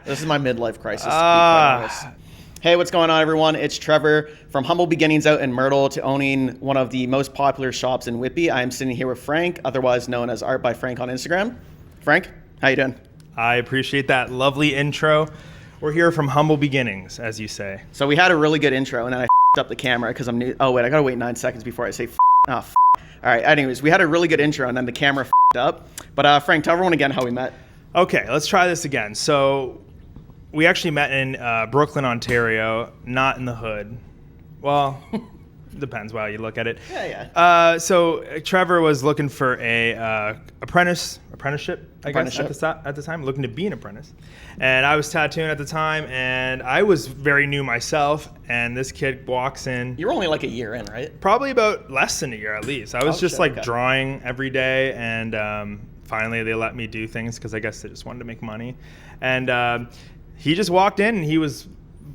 This is my midlife crisis, to be quite honest. Hey, what's going on, everyone? It's Trevor. From humble beginnings out in Myrtle to owning one of the most popular shops in Whitby, I am sitting here with Frank, otherwise known as ArtByFrank on Instagram. Frank, how you doing? I appreciate that lovely intro. We're here from humble beginnings, as you say. So we had a really good intro, and then I f***ed up the camera because I'm new. Oh, wait, I gotta wait 9 seconds before I say f***. Oh, f***. All right, anyways, we had a really good intro, and then the camera f***ed up. But Frank, tell everyone again how we met. Okay, let's try this again. So we actually met in Brooklyn, Ontario, not in the hood. Well, depends how you look at it. Yeah. So Trevor was looking for a apprenticeship, I guess, at the time, looking to be an apprentice. And I was tattooing at the time, and I was very new myself, and this kid walks in. You were only like a year in, right? Probably about less than a year at least. I was drawing every day, and finally they let me do things because I guess they just wanted to make money. And he just walked in, and he was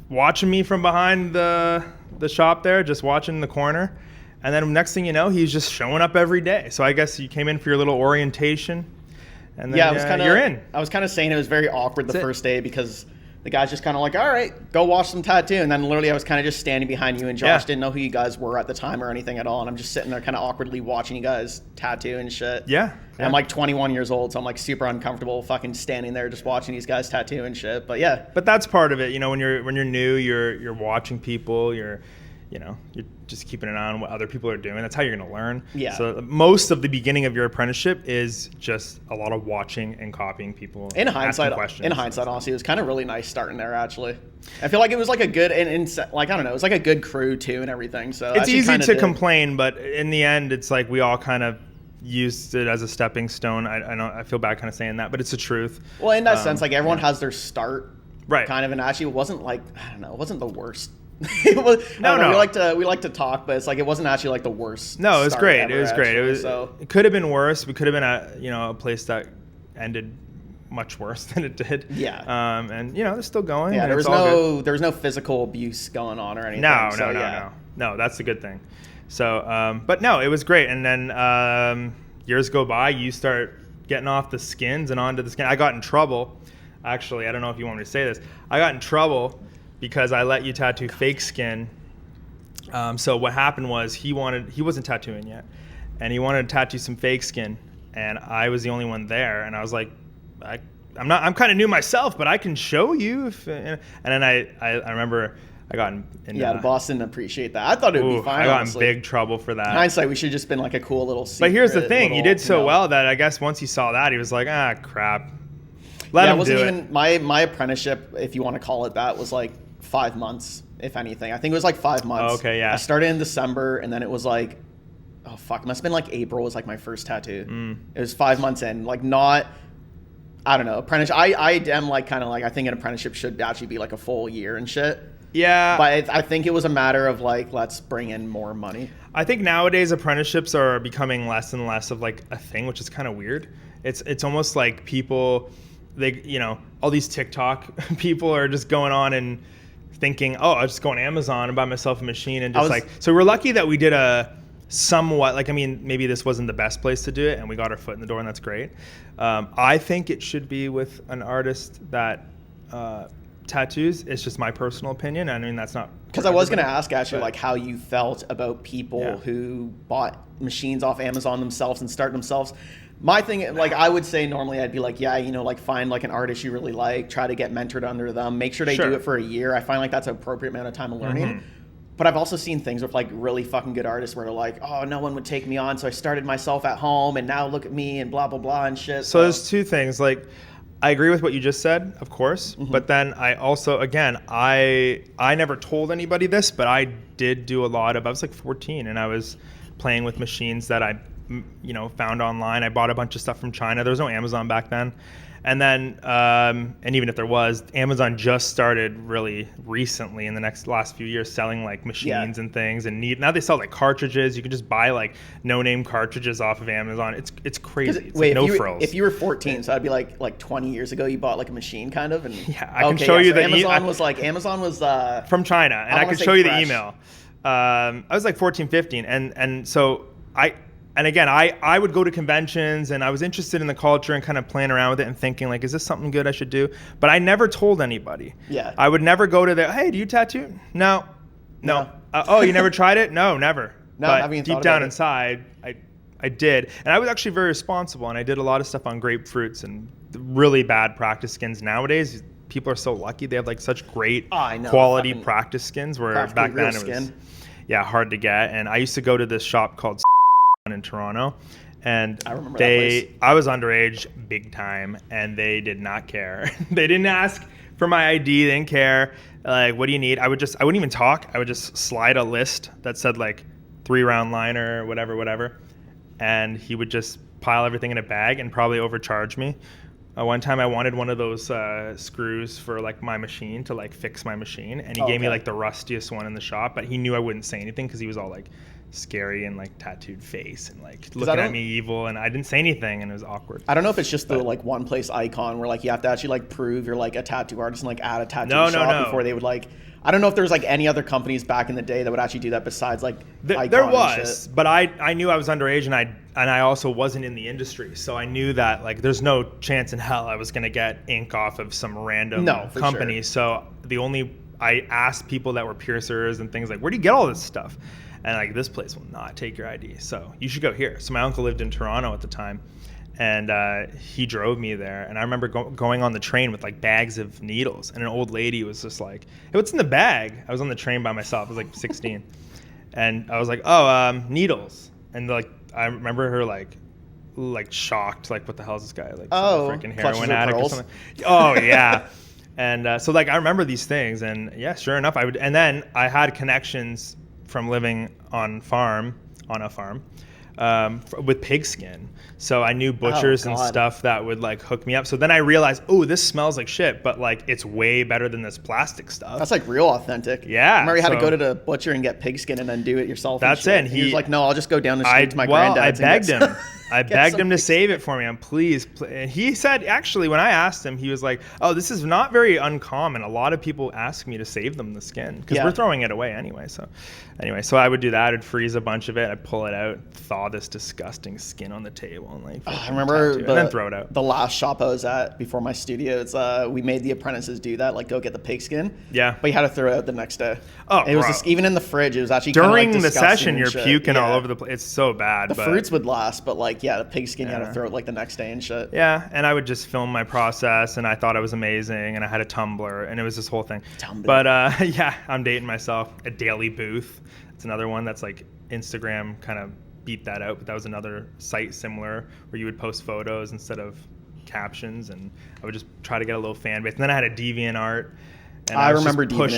watching me from behind the shop there, just watching in the corner. And then next thing you know, he's just showing up every day. So I guess you came in for your little orientation, and then you're in. I was kind of saying it was very awkward the first day because the guy's just kind of like, all right, go watch some tattoo. And then literally I was kind of just standing behind you, and Josh didn't know who you guys were at the time or anything at all. And I'm just sitting there kind of awkwardly watching you guys tattoo and shit. Yeah. And I'm like 21 years old, so I'm like super uncomfortable fucking standing there just watching these guys tattoo and shit. But yeah. But that's part of it. You know, when you're new, you're watching people, you're just keeping an eye on what other people are doing. That's how you're going to learn. Yeah. So most of the beginning of your apprenticeship is just a lot of watching and copying people. In hindsight, honestly, it was kind of really nice starting there. Actually, I feel like it was like a good like I don't know, it was like a good crew too and everything. So it's easy to complain, but in the end, it's like we all kind of used it as a stepping stone. I know I feel bad kind of saying that, but it's the truth. Well, in that sense, like everyone has their start, right? Kind of, and actually, it wasn't like I don't know, it wasn't the worst. It was, no. We like to talk, but it's like it wasn't actually like the worst. No, it was great. It was great. Actually, it could have been worse. We could have been at a place that ended much worse than it did. Yeah. And they're still going. Yeah. There was no physical abuse going on or anything. No. That's the good thing. So, but no, it was great. And then years go by, you start getting off the skins and onto the skin. I got in trouble. Actually, I don't know if you want me to say this. I got in trouble because I let you tattoo fake skin. So what happened was he wasn't tattooing yet, and he wanted to tattoo some fake skin, and I was the only one there, and I was like, I'm kind of new myself, but I can show you. And then I remember I got in the boss didn't appreciate that. I thought it would be fine. I got in big trouble for that. In hindsight, we should have just been like a cool little secret. But here's the thing: you did so well that I guess once he saw that, he was like, crap. Let him do it. My apprenticeship, if you want to call it that, was like 5 months, if anything. I think it was like 5 months. Oh, okay, yeah. I started in December, and then it was like, oh fuck, it must have been like April was like my first tattoo. It was 5 months in, like not, I don't know, apprenticeship. I am like kind of like, I think an apprenticeship should actually be like a full year and shit. Yeah. But I think it was a matter of like, let's bring in more money. I think nowadays apprenticeships are becoming less and less of like a thing, which is kind of weird. It's almost like people, all these TikTok people are just going on and thinking, oh, I'll just go on Amazon and buy myself a machine and so we're lucky that we did a somewhat, maybe this wasn't the best place to do it and we got our foot in the door, and that's great. I think it should be with an artist that tattoos. It's just my personal opinion. I mean, that's not because I was going to ask actually like how you felt about people who bought machines off Amazon themselves and start themselves. My thing, like I would say normally I'd be like, like find like an artist you really like, try to get mentored under them, make sure they do it for a year. I find like that's an appropriate amount of time of learning. Mm-hmm. But I've also seen things with like really fucking good artists where they're like, oh, no one would take me on, so I started myself at home and now look at me and blah, blah, blah and shit. So there's two things. Like I agree with what you just said, of course. Mm-hmm. But then I also, again, I never told anybody this, but I did do a lot of, I was like 14 and I was playing with machines that I found online. I bought a bunch of stuff from China. There was no Amazon back then. And then, and even if there was, Amazon just started really recently in the last few years selling like machines and things. And now they sell like cartridges. You can just buy like no-name cartridges off of Amazon. It's crazy. It's wait, like no frills. If you were 14, so I'd be like 20 years ago, you bought like a machine kind of. And yeah, I can show you so the Amazon was from China, and I can show you the email. I was like 14, 15, and so and again, I would go to conventions and I was interested in the culture and kind of playing around with it and thinking like, is this something good I should do? But I never told anybody. Yeah. I would never go to the, hey, do you tattoo? No. Oh, you never tried it? No, never. No, but haven't even deep thought down about it. inside, I did. And I was actually very responsible, and I did a lot of stuff on grapefruits and really bad practice skins. Nowadays, people are so lucky. They have like such great quality practice skins, where back then it was hard to get. And I used to go to this shop called in Toronto, and I remember that place. I was underage big time, and they did not care. They didn't ask for my ID. They didn't care. Like, what do you need? I wouldn't even talk. I would just slide a list that said like 3-round liner, whatever. And he would just pile everything in a bag and probably overcharge me. One time I wanted one of those screws for like my machine to like fix my machine, and he gave me like the rustiest one in the shop, but he knew I wouldn't say anything because he was all like scary and like tattooed face and like looking at me evil, and I didn't say anything, and it was awkward. I don't know if it's just the like one place icon where like you have to actually like prove you're like a tattoo artist and like add a tattoo shop before they would like. I don't know if there's like any other companies back in the day that would actually do that besides like Icon. There was, but I knew I was underage, and I also wasn't in the industry, so I knew that like there's no chance in hell I was gonna get ink off of some random company. So I asked people that were piercers and things like, where do you get all this stuff? And like, this place will not take your ID, so you should go here. So my uncle lived in Toronto at the time, and he drove me there. And I remember going on the train with like bags of needles, and an old lady was just like, hey, what's in the bag? I was on the train by myself. I was like 16. And I was like, needles. And like, I remember her like shocked, like, what the hell is this guy? Like, freaking heroin addict or something. Oh, yeah. And so like, I remember these things, and yeah, sure enough, and then I had connections from living on a farm, with pigskin. So I knew butchers and stuff that would like hook me up. So then I realized, this smells like shit, but like it's way better than this plastic stuff. That's like real authentic. Yeah. I remember you had to go to the butcher and get pigskin and then do it yourself. That's it. And he was like, no, I'll just go down the street to my granddad's. I begged him. I begged him to save it for me. And please. And he said, actually, when I asked him, he was like, this is not very uncommon. A lot of people ask me to save them the skin because we're throwing it away anyway. So I would do that. I'd freeze a bunch of it. I'd pull it out, thaw this disgusting skin on the table, and like I remember and then throw it out. The last shop I was at before my studio, we made the apprentices do that, like go get the pigskin. Yeah. But you had to throw it out the next day. It was just, even in the fridge, it was actually during like the session, you're puking all over the place. It's so bad. The fruits would last, but like the pigskin you had to throw it like the next day and shit. Yeah, and I would just film my process, and I thought I was amazing, and I had a Tumblr, and it was this whole thing. But I'm dating myself. A daily booth. It's another one that's like Instagram kind of beat that out, but that was another site similar where you would post photos instead of captions, and I would just try to get a little fan base. And then I had a DeviantArt, and I remember push,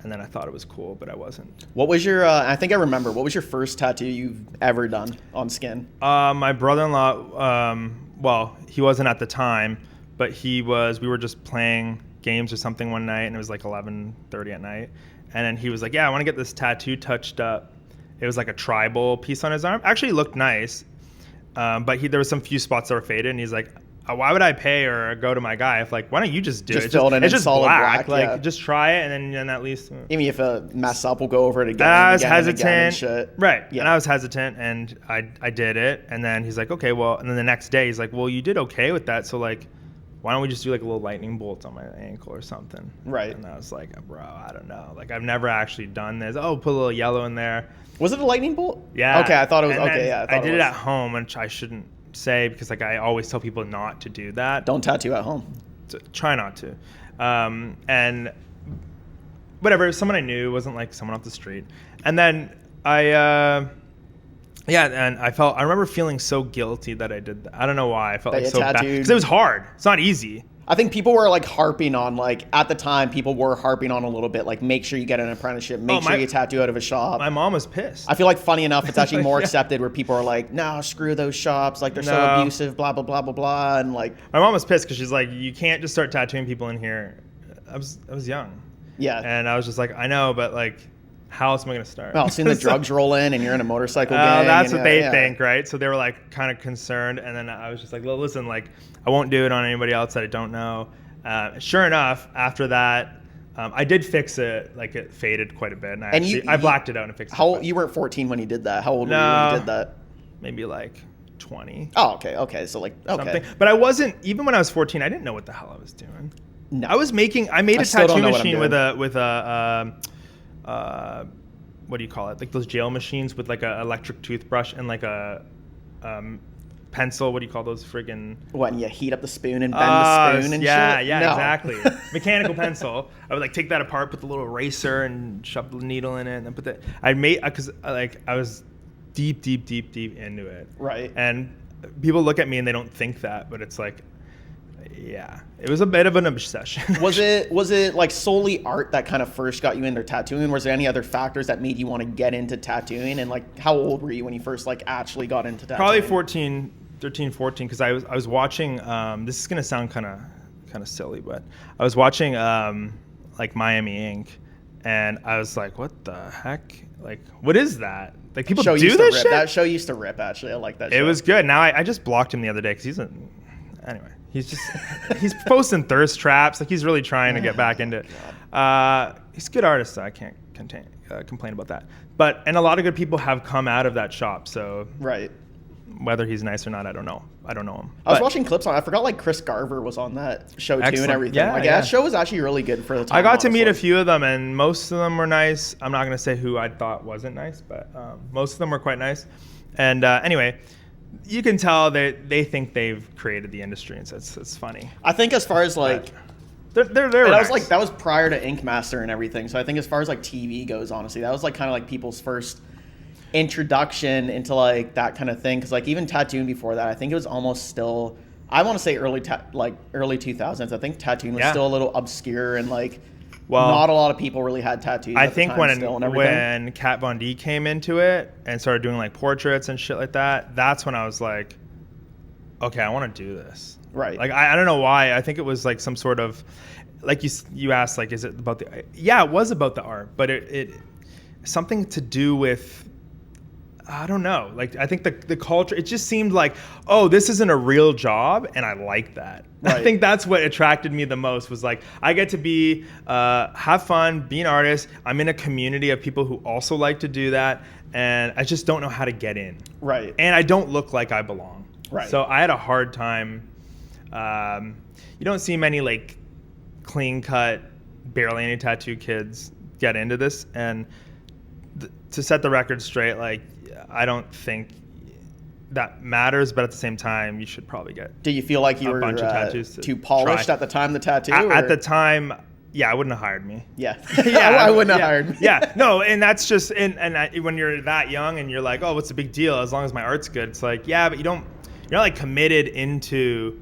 and then I thought it was cool, but I wasn't. What was your? I think I remember. What was your first tattoo you've ever done on skin? My brother-in-law. Well, he wasn't at the time, but he was. We were just playing games or something one night, and it was like 11:30 at night, and then he was like, "Yeah, I want to get this tattoo touched up." It was like a tribal piece on his arm. Actually, it looked nice, but there was some few spots that were faded, and he's like, why would I pay or go to my guy if like, why don't you just do it? It's just solid black. Like, just try it, and then at least. Even if it mess up, we'll go over it again. I was hesitant, and shit. Right? Yeah. And I was hesitant, and I did it, and then he's like, okay, well, and then the next day he's like, well, you did okay with that, so like, why don't we just do like a little lightning bolt on my ankle or something? Right. And I was like, bro, I don't know. Like, I've never actually done this. Oh, put a little yellow in there. Was it a lightning bolt? Yeah. Okay, I thought it was. Okay, yeah. I did it at home, which I shouldn't say because like I always tell people not to do that. Don't tattoo at home. Try not to. And whatever, someone I knew, wasn't like someone off the street. And then and I remember feeling so guilty that I did that. I don't know why. I felt like so bad because it was hard. It's not easy. I think people were like harping on, like at the time, people were harping on a little bit, like make sure you get an apprenticeship, make sure you tattoo out of a shop. My mom was pissed. I feel like funny enough, it's actually more accepted where people are like, no, screw those shops, like they're so abusive, blah, blah, blah, blah, blah. And like, my mom was pissed because she's like, you can't just start tattooing people in here. I was young. Yeah. And I was just like, I know, but like, how else am I going to start? Well, seeing the drugs roll in and you're in a motorcycle gang. That's what they think, right? So they were like kind of concerned. And then I was just like, well, listen, like I won't do it on anybody else that I don't know. Sure enough, after that, I did fix it, like it faded quite a bit, and I blacked it out and fixed it. You weren't 14 when you did that. How old were you when you did that? Maybe like 20. Oh, okay. So like, okay. Something. But I wasn't, even when I was 14, I didn't know what the hell I was doing. No. I made a tattoo machine with a what do you call it? Like those jail machines with like a electric toothbrush and like a pencil. What do you call those friggin'? What, and you heat up the spoon and bend the spoon and shit? Yeah, No. exactly. Mechanical pencil. I would like take that apart, put the little eraser and shove the needle in it, and then put that. Because I was deep into it. Right. And people look at me and they don't think that, but it's like, yeah, it was a bit of an obsession. Was it like solely art that kind of first got you into tattooing? Was there any other factors that made you want to get into tattooing? And like, how old were you when you first like actually got into tattooing? Probably 13, 14, because I was watching. This is gonna sound kind of silly, but I was watching like Miami Ink, and I was like, what the heck? Like, what is that? Like, people do this shit? That show used to rip, actually. I like that show. It was good. Now I just blocked him the other day because anyway. He's posting thirst traps. Like, he's really trying to get back into it. He's a good artist, so I can't complain about that. And a lot of good people have come out of that shop. So right. Whether he's nice or not, I don't know. I don't know him. I was watching clips on. I forgot like Chris Garver was on that show too. Excellent. And everything. Yeah, that show was actually really good for the time. I got to meet a few of them, and most of them were nice. I'm not gonna say who I thought wasn't nice, but most of them were quite nice. And anyway, you can tell that they think they've created the industry, and so it's funny. I think as far as like. They're nice. That was prior to Ink Master and everything. So I think as far as like TV goes, honestly, that was like kind of like people's first introduction into like that kind of thing. Because like even tattooing before that, I think it was almost still, I want to say early 2000s. I think tattooing was still a little obscure and like not a lot of people really had tattoos. I think when Kat Von D came into it and started doing like portraits and shit like that, that's when I was like, okay, I want to do this. Right. Like, I don't know why. I think it was like some sort of, like you asked, like, is it about the, yeah, it was about the art, but it something to do with, I don't know. Like, I think the culture, it just seemed like, oh, this isn't a real job. And I like that. Right. I think that's what attracted me the most was like, I get to be, have fun, be an artist. I'm in a community of people who also like to do that. And I just don't know how to get in. Right. And I don't look like I belong. Right. So I had a hard time. You don't see many like clean cut, barely any tattoo kids get into this. And to set the record straight, like, I don't think that matters, but at the same time, you should probably get. Do you feel like you were bunch of tattoos too polished at the time, the tattoo? At the time, yeah, I wouldn't have hired me. Yeah, I wouldn't have hired me. Yeah, no, and that's just when you're that young and you're like, oh, what's the big deal? As long as my art's good, it's like, yeah, but you're not like committed into.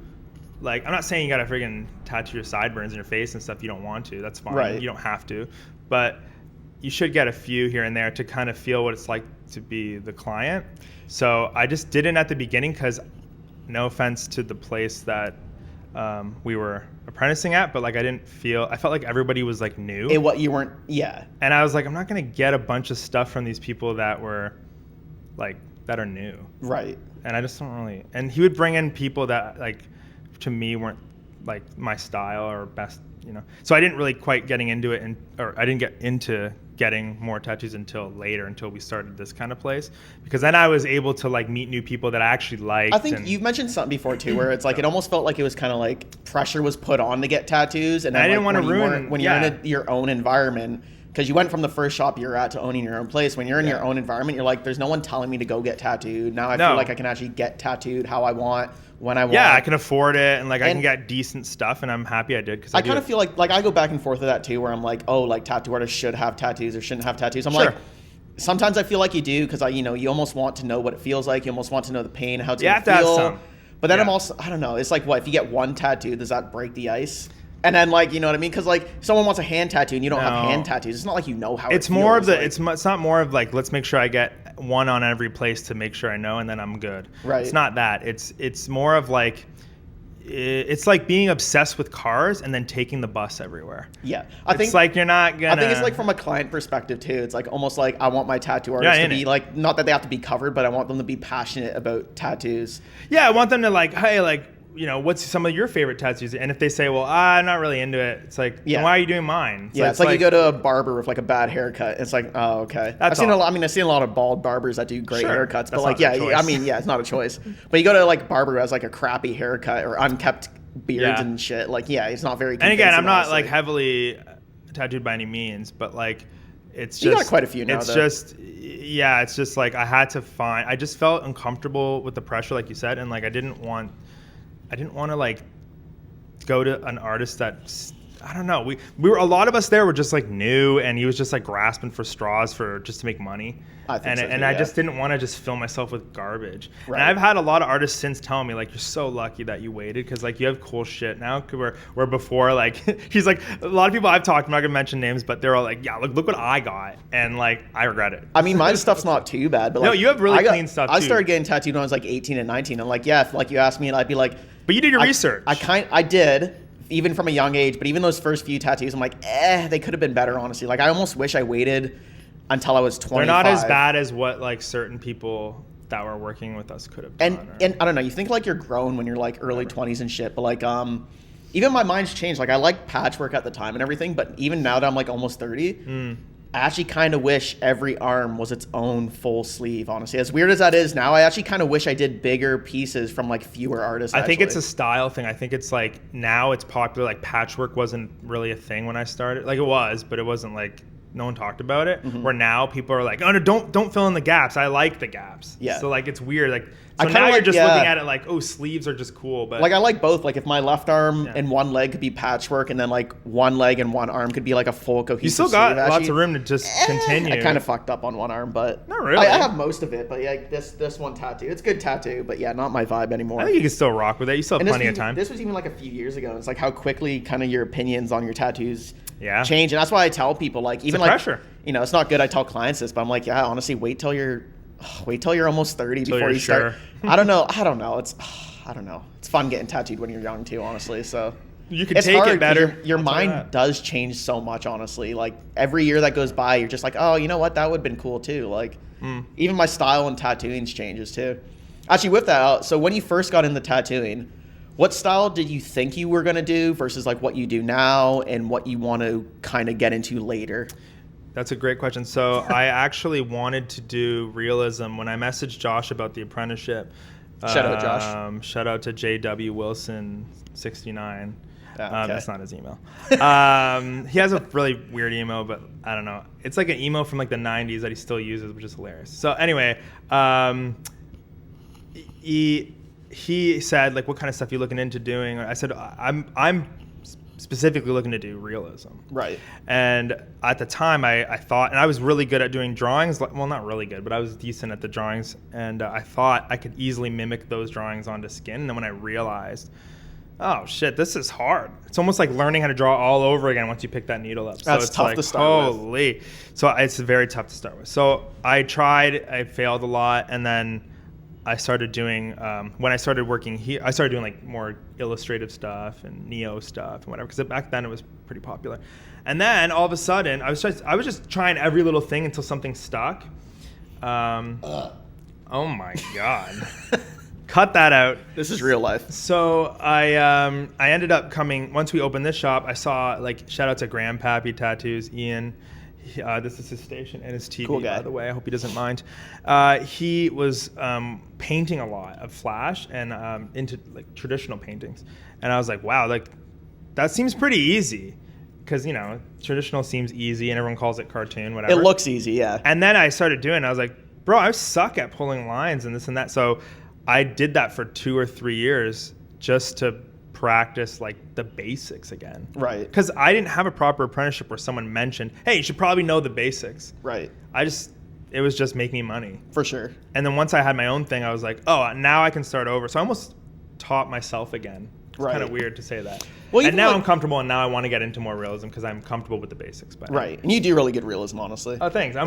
Like, I'm not saying you gotta friggin' tattoo your sideburns in your face and stuff. You don't want to. That's fine. Right. You don't have to, but you should get a few here and there to kind of feel what it's like to be the client. So I just didn't at the beginning because, no offense to the place that we were apprenticing at, but like I felt like everybody was like new. Yeah. And I was like, I'm not gonna get a bunch of stuff from these people that were like that are new. Right. And I just don't really. And he would bring in people that like, to me, weren't like my style or best, you know. So I didn't really quite getting into it, or I didn't get into getting more tattoos until later, until we started this kind of place, because then I was able to like meet new people that I actually liked. I think you've mentioned something before too, where it's like it almost felt like it was kind of like pressure was put on to get tattoos, and then, I didn't want to ruin when you're in your own environment. Because you went from the first shop you're at to owning your own place. When you're in your own environment, you're like, there's no one telling me to go get tattooed. Now I feel like I can actually get tattooed how I want, when I want. Yeah, I can afford it, and like I can get decent stuff, and I'm happy I did. Because I kind of feel like I go back and forth with that too, where I'm like, oh, like tattoo artists should have tattoos or shouldn't have tattoos. I'm like, sometimes I feel like you do, because you almost want to know what it feels like. You almost want to know the pain, how it's going to feel. Have some. But then I'm also, I don't know. It's like, what if you get one tattoo? Does that break the ice? And then, like, you know what I mean? Because, like, someone wants a hand tattoo and you don't have hand tattoos. It's not like you know how it's it more feels. Of the, it's not more of, like, let's make sure I get one on every place to make sure I know, and then I'm good. Right. It's not that. It's more of, like, it's like being obsessed with cars and then taking the bus everywhere. Yeah. I think like you're not going to... I think it's, like, from a client perspective, too. It's, like, almost like I want my tattoo artist to be, like, not that they have to be covered, but I want them to be passionate about tattoos. Yeah, I want them to, like, hey, like... what's some of your favorite tattoos? And if they say, well, I'm not really into it, it's like, then why are you doing mine? It's like you go to a barber with like a bad haircut. It's like, oh, okay. I've seen a lot of bald barbers that do great haircuts, but like, it's not a choice. But you go to like a barber who has like a crappy haircut or unkept beards and shit. Like, it's not very convincing. And again, I'm not like heavily tattooed by any means, but like, it's just, you got quite a few now. It's just like I just felt uncomfortable with the pressure, like you said, and like I didn't want to like go to an artist that, I don't know. We were, a lot of us there were just like new, and he was just like grasping for straws just to make money. I just didn't want to just fill myself with garbage. Right. And I've had a lot of artists since tell me like, you're so lucky that you waited, because like you have cool shit now. Where before, like he's like, a lot of people I've talked, I'm not gonna mention names, but they're all like, yeah, look what I got, and like I regret it. I mean, my stuff's not too bad, but like, no, you have really clean stuff too. I started getting tattooed when I was like 18 and 19, and like, if like you asked me, and I'd be like, but you did your research. I did. Even from a young age, but even those first few tattoos, I'm like, they could have been better, honestly. Like, I almost wish I waited until I was 25. They're not as bad as what like certain people that were working with us could have done. And I don't know, you think like you're grown when you're like early 20s and shit, but like even my mind's changed. Like, I liked patchwork at the time and everything, but even now that I'm like almost 30, I actually kind of wish every arm was its own full sleeve, honestly. As weird as that is now, I actually kind of wish I did bigger pieces from like fewer artists. I think it's a style thing. I think it's like now it's popular. Like, patchwork wasn't really a thing when I started. Like, it was, but it wasn't like, no one talked about it. Where now people are like, oh no, don't fill in the gaps. I like the gaps. Yeah. So like, it's weird. Like, so now you're just looking at it like, oh, sleeves are just cool. But like, I like both. Like, if my left arm and one leg could be patchwork, and then like one leg and one arm could be like a full cohesive. You still got lots of room to just continue. I kind of fucked up on one arm, but not really. I have most of it. But yeah, this one tattoo, it's a good tattattoo, but yeah, not my vibe anymore. I think you can still rock with it. You still have plenty of time. This was even like a few years ago. It's like how quickly kind of your opinions on your tattoos change, and that's why I tell people, like, even like pressure. It's not good. I tell clients this, but I'm like, honestly, wait till you're almost 30 before you start. I don't know. It's I don't know. It's fun getting tattooed when you're young too, honestly. So you can take it better. Your mind does change so much, honestly. Like, every year that goes by, you're just like, oh, you know what? That would have been cool too. Like, even my style in tattooing changes too. Actually, with that, so when you first got into tattooing, what style did you think you were going to do versus like what you do now and what you want to kind of get into later? That's a great question. So I actually wanted to do realism. When I messaged Josh about the apprenticeship, shout out Josh. Shout out to JW Wilson 69. That's not his email. He has a really weird email, but I don't know. It's like an email from like the 90s that he still uses, which is hilarious. So anyway, he said, like, what kind of stuff are you looking into doing? I said, I'm specifically looking to do realism. Right. And at the time I thought, and I was really good at doing drawings. Well, not really good, but I was decent at the drawings. And I thought I could easily mimic those drawings onto skin. And then when I realized, oh shit, this is hard. It's almost like learning how to draw all over again once you pick that needle up. So that's it's tough like, to start with. Holy. So it's very tough to start with. So I tried, I failed a lot. And then I started doing, when I started working here, I started doing like more illustrative stuff and neo stuff and whatever, because back then it was pretty popular. And then all of a sudden, I was just trying every little thing until something stuck. Oh my God. Cut that out. This is real life. So I ended up coming, once we opened this shop, I saw, like, shout out to Grandpappy Tattoos, Ian. This is his station and his TV, cool guy, by the way. I hope he doesn't mind. He was painting a lot of flash and into like traditional paintings, and I was like, wow, like that seems pretty easy, because traditional seems easy and everyone calls it cartoon, whatever. It looks easy, yeah. And then I started doing it. I was like, bro, I suck at pulling lines and this and that. So I did that for 2 or 3 years just to practice like the basics again. Right. Because I didn't have a proper apprenticeship where someone mentioned, hey, you should probably know the basics. Right. It was just make me money. For sure. And then once I had my own thing, I was like, oh, now I can start over. So I almost taught myself again. It's kind of weird to say that. Well, and now I'm comfortable, and now I want to get into more realism because I'm comfortable with the basics. But right. And you do really good realism, honestly. Oh, thanks. I'm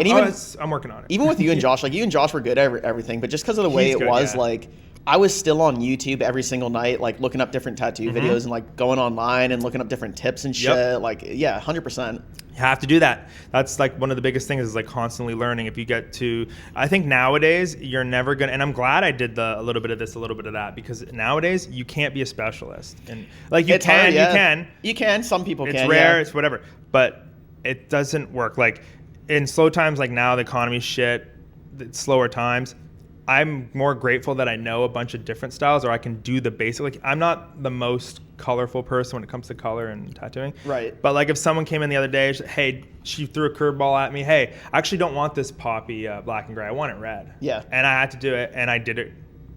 working on it. Even with you and Josh, like you and Josh were good at everything, but just because of the way it was, like I was still on YouTube every single night, like looking up different tattoo videos and like going online and looking up different tips and shit. Like, yeah, 100%. You have to do that. That's like one of the biggest things is like constantly learning. If you get to, I think nowadays you're never gonna, and I'm glad I did a little bit of this, a little bit of that, because nowadays you can't be a specialist. And like you can. Some people can. It's rare. It's whatever, but it doesn't work. Like in slow times, like now the economy's shit. It's slower times. I'm more grateful that I know a bunch of different styles, or I can do the basic. Like I'm not the most colorful person when it comes to color and tattooing. Right. But like if someone came in the other day, she threw a curveball at me. Hey, I actually don't want this poppy black and gray. I want it red. Yeah. And I had to do it, and I did it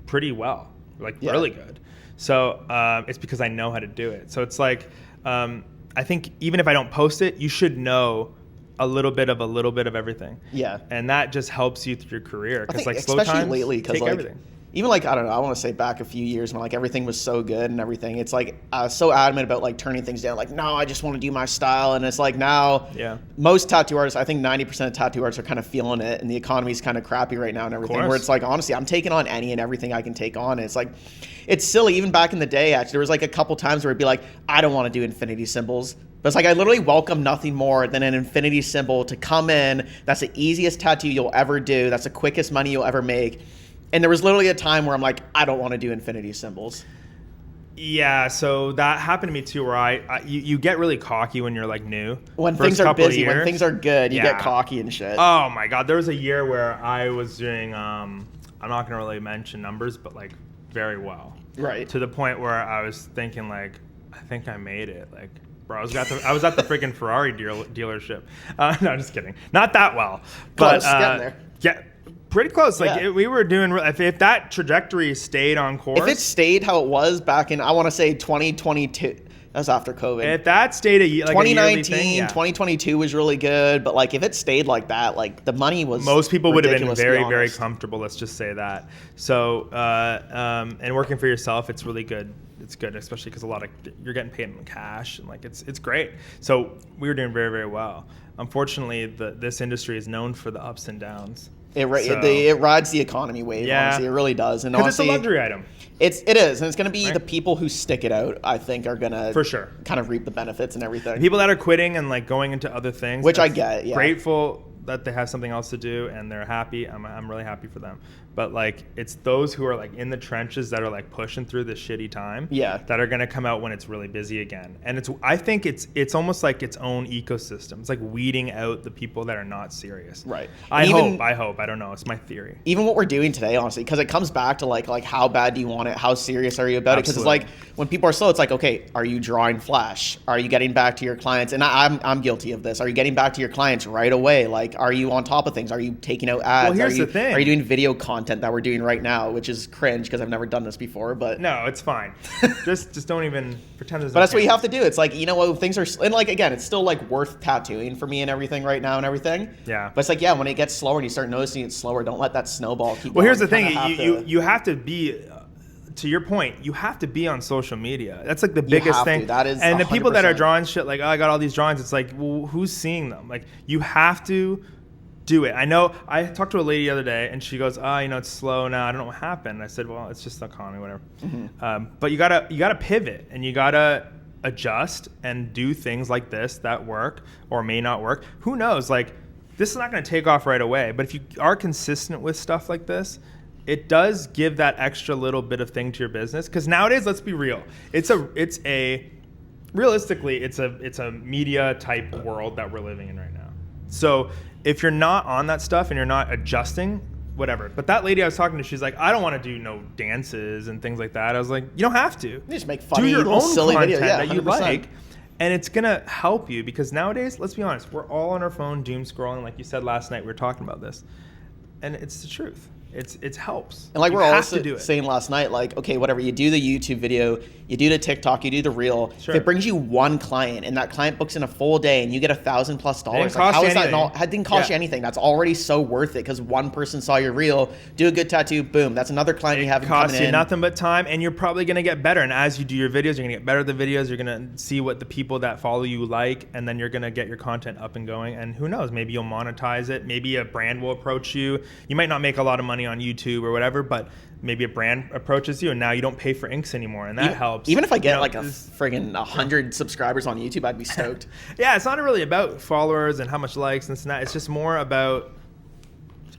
pretty well, like really good. So it's because I know how to do it. So it's like I think even if I don't post it, you should know a little bit of everything. Yeah. And that just helps you through your career. Because like slow especially times lately, take like, everything. Even like, I don't know, I want to say back a few years when like everything was so good and everything. It's like I was so adamant about like turning things down. Like, no, I just want to do my style. And it's like now most tattoo artists, I think 90% of tattoo artists are kind of feeling it, and the economy's kind of crappy right now and everything. Where it's like, honestly, I'm taking on any and everything I can take on. And it's like, it's silly. Even back in the day, actually, there was like a couple times where it'd be like, I don't want to do infinity symbols. But it's like I literally welcome nothing more than an infinity symbol to come in. That's the easiest tattoo you'll ever do. That's the quickest money you'll ever make. And there was literally a time where I'm like, I don't want to do infinity symbols. Yeah, so that happened to me too, where you get really cocky when you're like new. When things are busy, when things are good, you get cocky and shit. Oh my God, there was a year where I was doing, I'm not gonna really mention numbers, but like very well. Right. To the point where I was thinking like, I think I made it. Like, bro, I was at the freaking Ferrari dealership. No, just kidding. Not that well, but getting there. Yeah. Pretty close. Like we were doing. If that trajectory stayed on course, if it stayed how it was back in, I want to say 2022. That was after COVID. If that stayed like 2019, thing, 2022 was really good. But like if it stayed like that, like the money was. Most people would have been very, very comfortable. Let's just say that. So, and working for yourself, it's really good. It's good, especially because you're getting paid in cash, and like it's great. So we were doing very, very well. Unfortunately, this industry is known for the ups and downs. It rides the economy wave. Yeah. Honestly, it really does. And because it's a luxury item. It is, and it's going to be the people who stick it out. I think are going to for sure kind of reap the benefits and everything. People that are quitting and like going into other things, which I get. Yeah. Grateful that they have something else to do and they're happy. I'm really happy for them. But like it's those who are like in the trenches that are like pushing through this shitty time. Yeah. That are going to come out when it's really busy again. And I think it's almost like its own ecosystem. It's like weeding out the people that are not serious. Right. I hope. I don't know. It's my theory. Even what we're doing today, honestly, because it comes back to like how bad do you want it? How serious are you about it? Because it's like when people are slow, it's like, okay, are you drawing flash? Are you getting back to your clients? And I'm guilty of this. Are you getting back to your clients right away? Like, are you on top of things? Are you taking out ads? Well, here's the thing. Are you doing video content that we're doing right now, which is cringe because I've never done this before? But no, it's fine. just don't even pretend there's. But that's what you have to do. It's like, you know what, things are, and like again, it's still like worth tattooing for me and everything right now and everything. Yeah. But it's like, yeah, when it gets slower and you start noticing it's slower, don't let that snowball keep. Well, here's the thing. You have to be. To your point, you have to be on social media. That's like the biggest thing. That is, and 100%. The people that are drawing shit like, oh, I got all these drawings. It's like, well, who's seeing them? Like, you have to do it. I know. I talked to a lady the other day, and she goes, "Oh, it's slow now. I don't know what happened." I said, "Well, it's just the economy, whatever." Mm-hmm. But you gotta pivot, and you gotta adjust and do things like this that work or may not work. Who knows? Like, this is not going to take off right away. But if you are consistent with stuff like this, it does give that extra little bit of thing to your business. Because nowadays, let's be real, realistically, it's a media type world that we're living in right now. So if you're not on that stuff and you're not adjusting, whatever. But that lady I was talking to, she's like, I don't want to do no dances and things like that. I was like, you don't have to. You just make funny, do your own silly content videos. Yeah, that you 100%. like. And it's going to help you because nowadays, let's be honest, we're all on our phone doom scrolling. Like you said last night, we were talking about this. And it's the truth. It helps. And like we're all saying last night, like, okay, whatever, you do the YouTube video, you do the TikTok, you do the reel. Sure. If it brings you one client and that client books in a full day and you get $1,000+, like, how is that not? It didn't cost you anything. That's already so worth it because one person saw your reel, do a good tattoo, boom, that's another client you have coming in. It costs you nothing but time, and you're probably gonna get better. And as you do your videos, you're gonna get better at the videos. You're gonna see what the people that follow you like, and then you're gonna get your content up and going. And who knows? Maybe you'll monetize it. Maybe a brand will approach you. You might not make a lot of money money on YouTube or whatever, but maybe a brand approaches you and now you don't pay for inks anymore, and that helps. Even if I get like a friggin' 100 subscribers on YouTube, I'd be stoked. Yeah, it's not really about followers and how much likes and this and that. It's just more about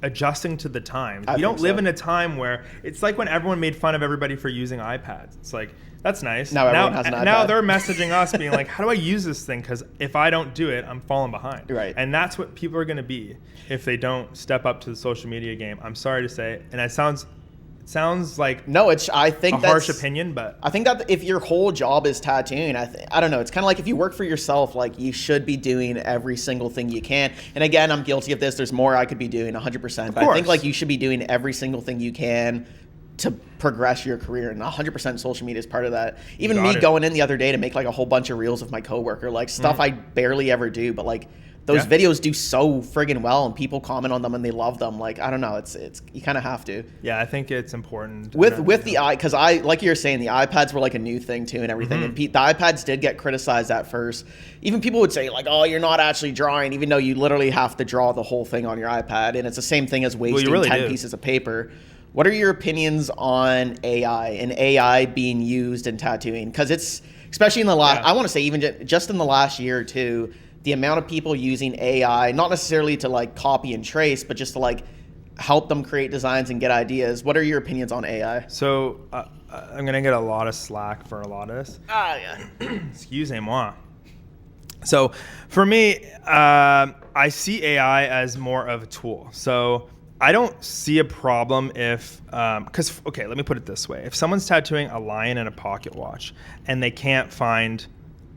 adjusting to the times. You don't live in a time where it's like when everyone made fun of everybody for using iPads. It's like, that's nice. Now everyone has an iPad. Now they're messaging us being like, how do I use this thing? Because if I don't do it, I'm falling behind. Right. And that's what people are going to be if they don't step up to the social media game. I'm sorry to say. And it sounds like no, I think a harsh opinion, but I think that if your whole job is tattooing, I don't know. It's kind of like if you work for yourself, like you should be doing every single thing you can. And again, I'm guilty of this. There's more I could be doing 100%, but I think like you should be doing every single thing you can to progress your career, and 100% social media is part of that. Even me going in the other day to make like a whole bunch of reels of my coworker, like stuff I barely ever do, but like those videos do so friggin' well, and people comment on them and they love them. Like, I don't know, it's you kind of have to. Yeah, I think it's important with the because like you were saying, the iPads were like a new thing too and everything. And the iPads did get criticized at first. Even people would say like, oh, you're not actually drawing, even though you literally have to draw the whole thing on your iPad, and it's the same thing as wasting 10 pieces of paper. What are your opinions on AI and AI being used in tattooing? Because it's, especially in the last, I want to say even just in the last year or two, the amount of people using AI, not necessarily to like copy and trace, but just to like help them create designs and get ideas. What are your opinions on AI? So I'm going to get a lot of slack for a lot of this. Excusez-moi. So for me, I see AI as more of a tool. So I don't see a problem if, because, okay, let me put it this way. If someone's tattooing a lion in a pocket watch and they can't find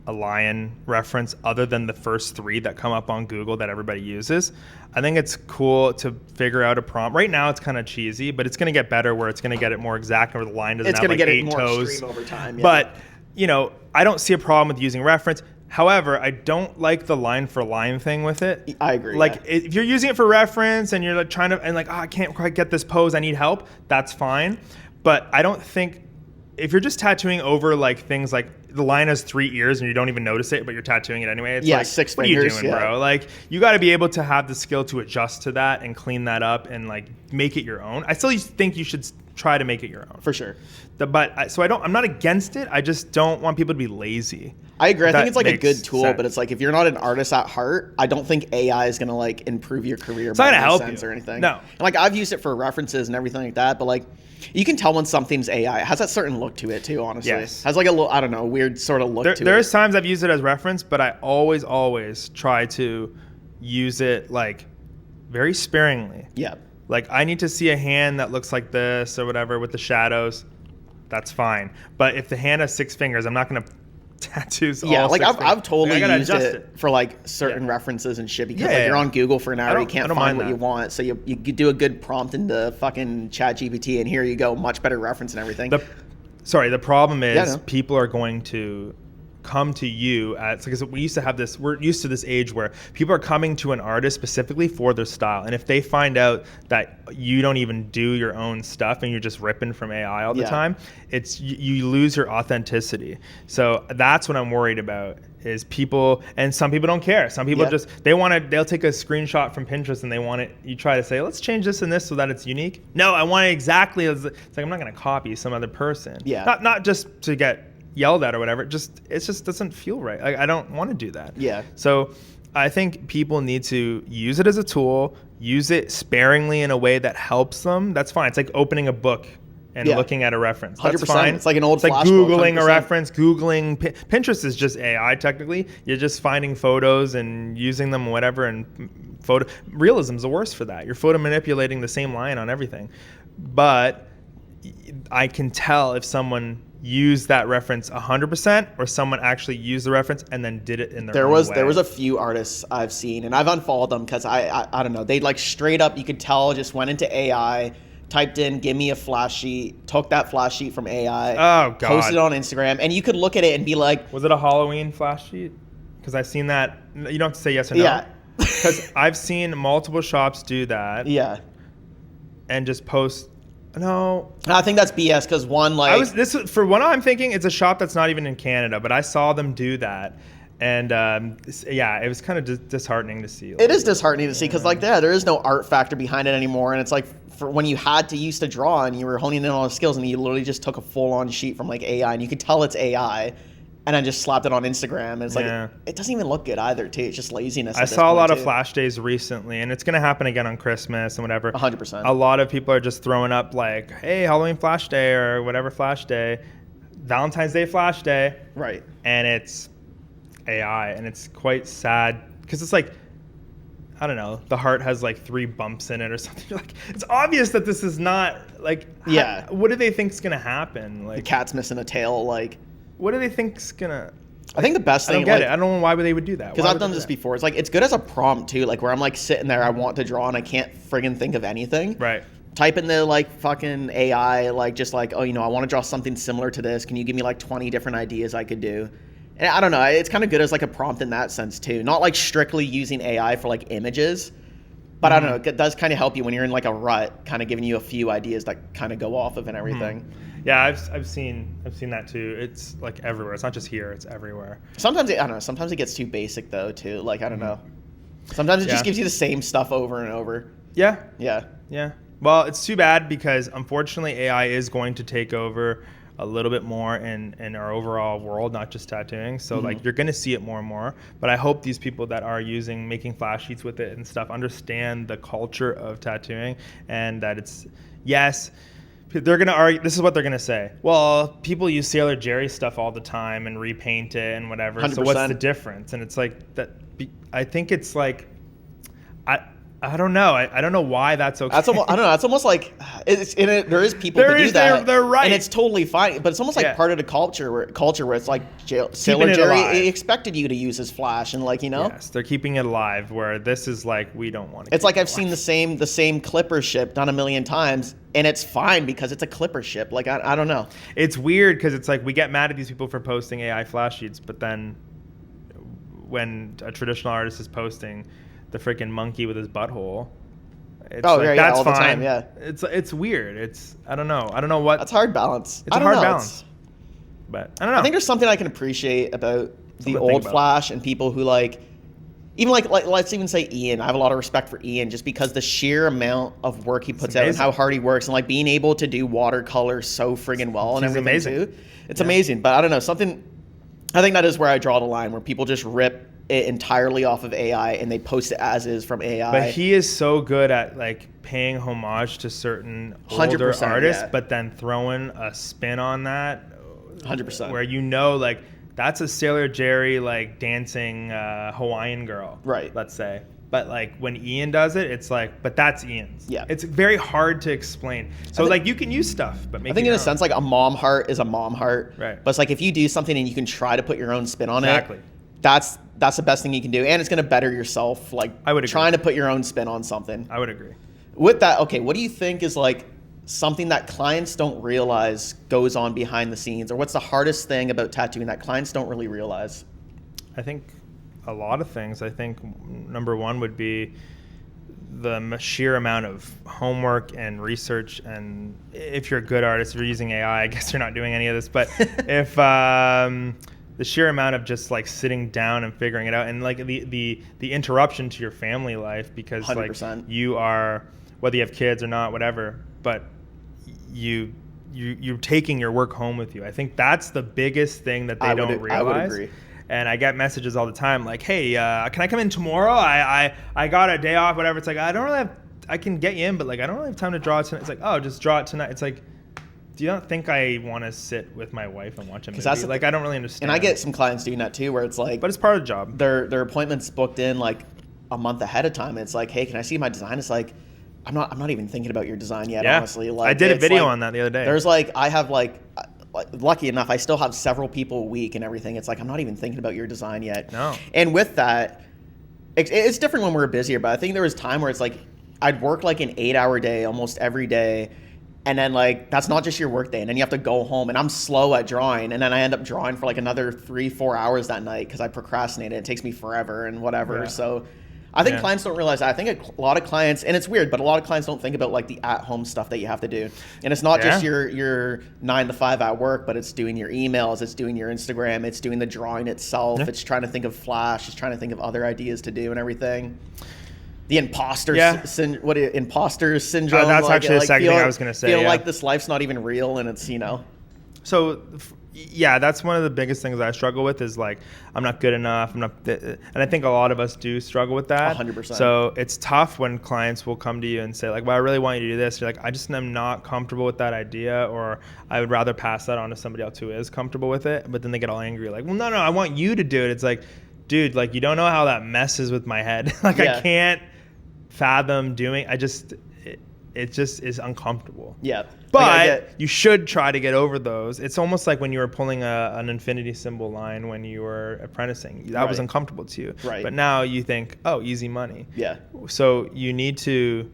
a lion reference other than the first 3 that come up on Google that everybody uses, I think it's cool to figure out a prompt. Right now it's kind of cheesy, but it's going to get better where it's going to get it more exact, where the lion doesn't have like 8 toes. Extreme over time, yeah. But, you know, I don't see a problem with using reference. However, I don't like the line for line thing with it. I agree. Like if you're using it for reference and you're like trying to, and like, oh, I can't quite get this pose, I need help, that's fine. But I don't think, if you're just tattooing over like things like the lion has 3 ears and you don't even notice it, but you're tattooing it anyway. It's like, 6 what fingers, are you doing, bro? Like, you got to be able to have the skill to adjust to that and clean that up and like make it your own. I still think you should try to make it your own. For sure. I'm not against it. I just don't want people to be lazy. I agree. I think it's like a good tool, but it's like if you're not an artist at heart, I don't think AI is gonna like improve your career. It's not gonna help you or anything. No. And like I've used it for references and everything like that, but like you can tell when something's AI. It has that certain look to it too. Honestly, yes. Has like a little, I don't know, weird sort of look to it. There's times I've used it as reference, but I always try to use it like very sparingly. Yeah. Like I need to see a hand that looks like this or whatever with the shadows. That's fine. But if the hand has 6 fingers, I'm not gonna tattoos. Yeah, all like six I've totally like, used it for like certain references and shit because like you're on Google for an hour, you can't find what you want, so you do a good prompt into fucking ChatGPT, and here you go, much better reference and everything. The problem is people are going to come to you because we used to have this, we're used to this age where people are coming to an artist specifically for their style, and if they find out that you don't even do your own stuff and you're just ripping from AI all the time, it's you lose your authenticity. So that's what I'm worried about, is people, and some people don't care. Some people just they'll take a screenshot from Pinterest and they want it, you try to say, let's change this and this so that it's unique. No, I want it exactly as, it's like I'm not going to copy some other person. Not just to get yelled at or whatever. It just doesn't feel right. I don't want to do that. Yeah. So I think people need to use it as a tool, use it sparingly in a way that helps them. That's fine. It's like opening a book and looking at a reference. That's 100%. fine. It's like an old flash Googling book, a reference, Googling. Pinterest is just AI technically. You're just finding photos and using them, whatever, and realism's the worst for that. You're photo manipulating the same line on everything. But I can tell if someone used that reference 100% or someone actually used the reference and then did it in their own way. There was a few artists I've seen, and I've unfollowed them because I don't know, they like straight up, you could tell, just went into AI, typed in give me a flash sheet, took that flash sheet from AI, posted it on Instagram, and you could look at it and be like, was it a Halloween flash sheet? Because I've seen that. You don't have to say yes or no. Because I've seen multiple shops do that. Yeah. And just post. No, I think that's BS because one, like, for what I'm thinking, it's a shop that's not even in Canada, but I saw them do that, And yeah, it was kind of disheartening to see. Like, it is disheartening to see because like there is no art factor behind it anymore, and it's like for when you had to used to draw and you were honing in on the skills and you literally just took a full-on sheet from like AI and you could tell it's AI and then just slapped it on Instagram and it's like it doesn't even look good either too. It's just laziness. I saw a lot of flash days recently, and it's gonna happen again on Christmas and whatever. 100%. A lot of people are just throwing up like, hey, Halloween flash day or whatever flash day, Valentine's Day flash day, right? And it's AI, and it's quite sad because it's like, I don't know, the heart has like 3 bumps in it or something. Like, it's obvious that this is not like, what do they think's gonna happen? Like, the cat's missing a tail. Like, what do they think's gonna? I think the best thing. I don't get it. I don't know why they would do that. Because I've done this before. It's like it's good as a prompt too. Like where I'm like sitting there, I want to draw and I can't friggin' think of anything. Right. Type in the like fucking AI, like just like, oh, you know, I want to draw something similar to this. Can you give me like 20 different ideas I could do? And I don't know. It's kind of good as like a prompt in that sense too. Not like strictly using AI for like images, but I don't know. It does kind of help you when you're in like a rut, kind of giving you a few ideas that kind of go off of and everything. Yeah, I've seen that too. It's like everywhere. It's not just here. It's everywhere. Sometimes I don't know. Sometimes it gets too basic though too. Like I don't know. Sometimes it just gives you the same stuff over and over. Yeah. Yeah. Yeah. Well, it's too bad because unfortunately AI is going to take over a little bit more in our overall world, not just tattooing. So like you're going to see it more and more. But I hope these people that are making flash sheets with it and stuff understand the culture of tattooing and that it's, yes, they're going to argue, this is what they're going to say. Well, people use Sailor Jerry stuff all the time and repaint it and whatever. 100%. So what's the difference? And it's like that. I think it's like, I don't know. I don't know why that's okay. That's almost, I don't know. It's almost like there is people who do that. They're right, and it's totally fine. But it's almost like part of the culture where it's like Sailor Jerry expected you to use his flash and like Yes, they're keeping it alive. Where this is like we don't want to. It's like I've seen the same Clipper ship done a million times, and it's fine because it's a Clipper ship. Like I don't know. It's weird because it's like we get mad at these people for posting AI flash sheets, but then when a traditional artist is posting the freaking monkey with his butthole. It's all fine. The time, yeah. It's weird. I don't know what. That's hard balance. It's a hard balance. But I don't know. I think there's something I can appreciate about the old Flash and people who like, even like let's even say Ian. I have a lot of respect for Ian just because the sheer amount of work he puts out and how hard he works and like being able to do watercolor so friggin' well and everything amazing. Too. It's amazing. But I don't know, I think that is where I draw the line where people just rip it entirely off of AI and they post it as is from AI. But he is so good at like paying homage to certain older artists, but then throwing a spin on that. 100%. Where like that's a Sailor Jerry like dancing Hawaiian girl, right? Let's say. But like when Ian does it, it's like, but that's Ian's. Yeah. It's very hard to explain. So like you can use stuff, but I think in a sense like a mom heart is a mom heart. Right. But it's like if you do something and you can try to put your own spin on it. That's the best thing you can do, and it's going to better yourself. Like I would agree. Trying to put your own spin on something. I would agree. With that, okay, what do you think is like something that clients don't realize goes on behind the scenes, or what's the hardest thing about tattooing that clients don't really realize? I think a lot of things. I think number one would be the sheer amount of homework and research, and if you're a good artist, if you're using AI, I guess you're not doing any of this, but if the sheer amount of just like sitting down and figuring it out, and like the interruption to your family life, because 100%. Like you are, whether you have kids or not, whatever, but you're taking your work home with you. I think that's the biggest thing that they don't realize. I would agree. And I get messages all the time like, hey, can I come in tomorrow? I got a day off, whatever. It's like, I can get you in, but like I don't really have time to draw it tonight. It's like, oh, just draw it tonight. It's like, do you not think I want to sit with my wife and watch a movie? Like, I don't really understand. And I get some clients doing that too, where it's like, but it's part of the job. Their appointments booked in like a month ahead of time. It's like, hey, can I see my design? It's like, I'm not even thinking about your design yet. Honestly, like I did a video on that the other day. There's like, I have like, lucky enough, I still have several people a week and everything. It's like I'm not even thinking about your design yet. No. And with that, it's different when we're busier. But I think there was time where it's like I'd work like an 8-hour day almost every day. And then like that's not just your work day, and then you have to go home, and I'm slow at drawing, and then I end up drawing for like another 3-4 hours that night because I procrastinated. It takes me forever and whatever. Yeah. So I think clients don't realize that. I think a lot of clients, and it's weird, but a lot of clients don't think about like the at-home stuff that you have to do. And it's not just your 9 to 5 at work, but it's doing your emails, it's doing your Instagram, it's doing the drawing itself, it's trying to think of Flash, it's trying to think of other ideas to do and everything. The imposter imposter syndrome. That's actually the second thing I was going to say. Feel like this life's not even real, and it's, you know. So, yeah, that's one of the biggest things I struggle with is like, I'm not good enough. And I think a lot of us do struggle with that. 100%. So it's tough when clients will come to you and say like, well, I really want you to do this. You're like, I just am not comfortable with that idea, or I would rather pass that on to somebody else who is comfortable with it. But then they get all angry. Like, well, no, I want you to do it. It's like, dude, like, you don't know how that messes with my head. Like, I can't fathom doing. It just is uncomfortable. Yeah. But you should try to get over those. It's almost like when you were pulling an infinity symbol line when you were apprenticing. That was uncomfortable to you. Right. But now you think, oh, easy money. Yeah. So you need to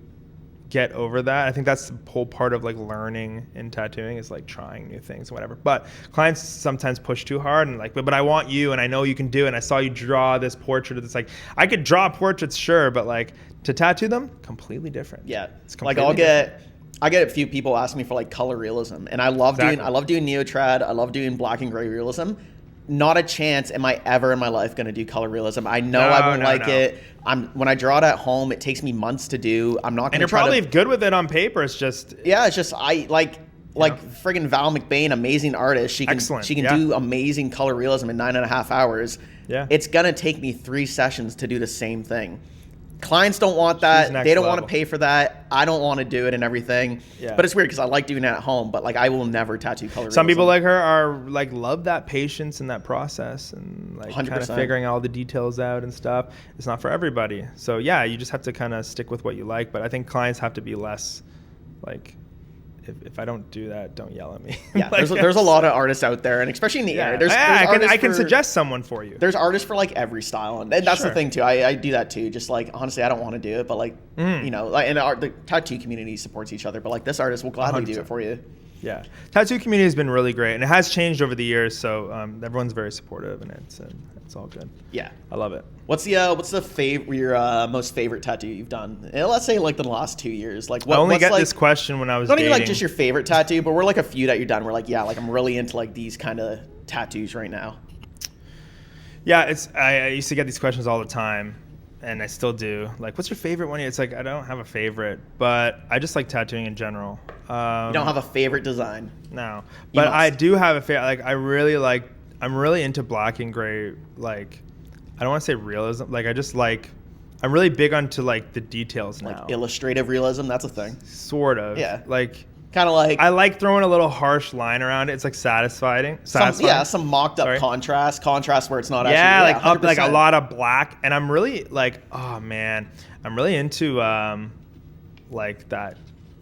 get over that. I think that's the whole part of like learning in tattooing is like trying new things, whatever. But clients sometimes push too hard and like, but I want you, and I know you can do it. And I saw you draw this portrait. It's like, I could draw portraits, sure, but like to tattoo them, completely different. Yeah. It's like different. I get a few people asking me for like color realism, and I love doing neotrad. I love doing black and gray realism. Not a chance am I ever in my life going to do color realism. I know I won't like it. When I draw it at home, it takes me months to do. I'm not going to. And you're probably good with it on paper. It's just it's just friggin' Val McBain, amazing artist. She can do amazing color realism in 9.5 hours. Yeah, it's gonna take me 3 sessions to do the same thing. Clients don't want that. They don't want to pay for that. I don't want to do it and everything. Yeah. But it's weird because I like doing it at home, but like I will never tattoo color. Some people like her are like love that patience and that process and like 100%. Kind of figuring all the details out and stuff. It's not for everybody. So yeah, you just have to kind of stick with what you like. But I think clients have to be less like, if I don't do that, don't yell at me. Yeah, like, there's a lot of artists out there, and especially in the area. I can suggest someone for you. There's artists for like every style, and that's the thing too. I do that too. Just like honestly, I don't want to do it, but like you know, like and the tattoo community supports each other. But like this artist will gladly 100%. Do it for you. Yeah, tattoo community has been really great, and it has changed over the years. So everyone's very supportive, and it's all good. Yeah, I love it. What's your most favorite tattoo you've done? Let's say like the last 2 years. Like I only got this question when I was not dating. Even like just your favorite tattoo, but we're like a few that you're done. We're like like I'm really into like these kind of tattoos right now. Yeah, I used to get these questions all the time. And I still do. Like, what's your favorite one? It's like, I don't have a favorite, but I just like tattooing in general. You don't have a favorite design? No. But I do have a favorite. Like, I'm really into black and gray. Like, I don't want to say realism. Like, I'm really big onto like the details now. Like illustrative realism, that's a thing. Sort of. Yeah. Like, kind of like I like throwing a little harsh line around it. It's like satisfying. Some mocked up contrast where it's not actually like up like a lot of black. And I'm really like, oh man, I'm really into like that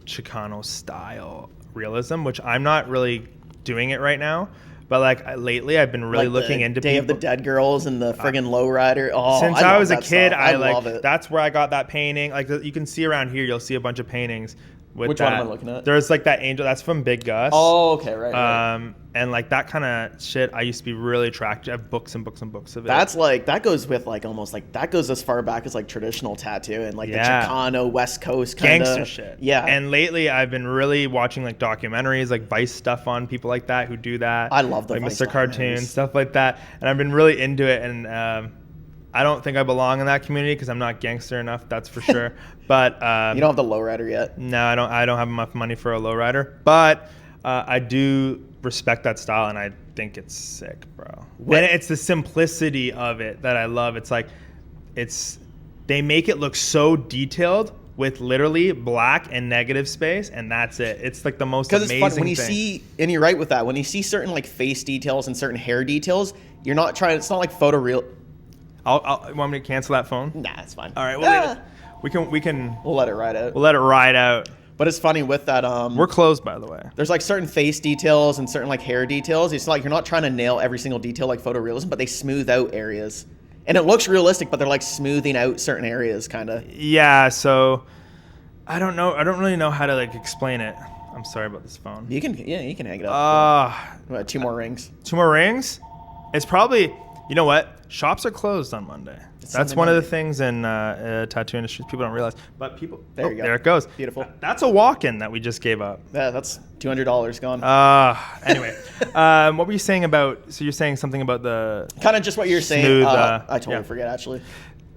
Chicano style realism, which I'm not really doing it right now. But like lately, I've been really looking into Day of the Dead Girls and the friggin' Lowrider. Oh, since I was a kid, stuff. I love it. That's where I got that painting. Like you can see around here, you'll see a bunch of paintings. Which one am I looking at? There's like that angel. That's from Big Gus. Oh, okay, right. And like that kind of shit, I used to be really attracted. I have books and books and books of it. That's like that goes with like almost like that goes as far back as like traditional tattoo and like the Chicano West Coast kind of gangster shit. Yeah. And lately, I've been really watching like documentaries, like Vice stuff on people like that who do that. I love the like Vice Mr. Cartoon stuff like that, and I've been really into it. And I don't think I belong in that community because I'm not gangster enough. That's for sure. But you don't have the lowrider yet. No, I don't. I don't have enough money for a lowrider. But I do respect that style, and I think it's sick, bro. And it's the simplicity of it that I love. It's like they make it look so detailed with literally black and negative space, and that's it. It's like the most amazing it's fun when you thing. See, and you're right with that. When you see certain like face details and certain hair details, you're not trying. It's not like photo real. You want me to cancel that phone? Nah, it's fine. All right, we can. We'll let it ride out. We'll let it ride out. But it's funny with that. We're closed, by the way. There's like certain face details and certain like hair details. It's like you're not trying to nail every single detail like photorealism, but they smooth out areas, and it looks realistic. But they're like smoothing out certain areas, kind of. Yeah. So I don't know. I don't really know how to like explain it. I'm sorry about this phone. You can hang it up. 2 more rings. 2 more rings? It's probably. You know what? Shops are closed on Monday. That's one of the things in tattoo industry people don't realize. But people, there you go. There it goes. Beautiful. That's a walk-in that we just gave up. Yeah, that's $200 gone. Anyway, what were you saying about? So you're saying something about the kind of just what you're saying. smooth, I totally forget actually.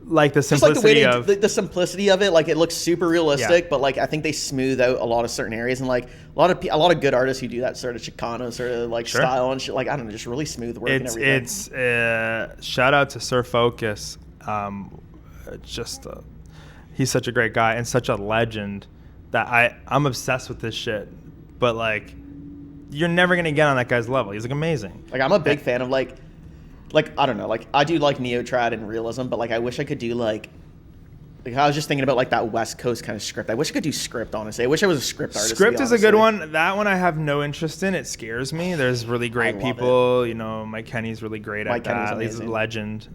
Like the simplicity of the simplicity of it, like it looks super realistic, but like I think they smooth out a lot of certain areas, and like a lot of good artists who do that sort of Chicano sort of like style and shit, like I don't know, just really smooth work and everything. It's shout out to Sir Focus, he's such a great guy and such a legend that I'm obsessed with this shit, but like you're never gonna get on that guy's level. He's like amazing. Like I'm a big fan of like I don't know, like I do like neo-trad and realism, but like I wish I could do like I was just thinking about like that West Coast kind of script. I wish I could do script, honestly. I wish I was a script artist. Script is a good one. That one I have no interest in. It scares me. There's really great people. You know, Mike Kenny's really great at that. He's a legend.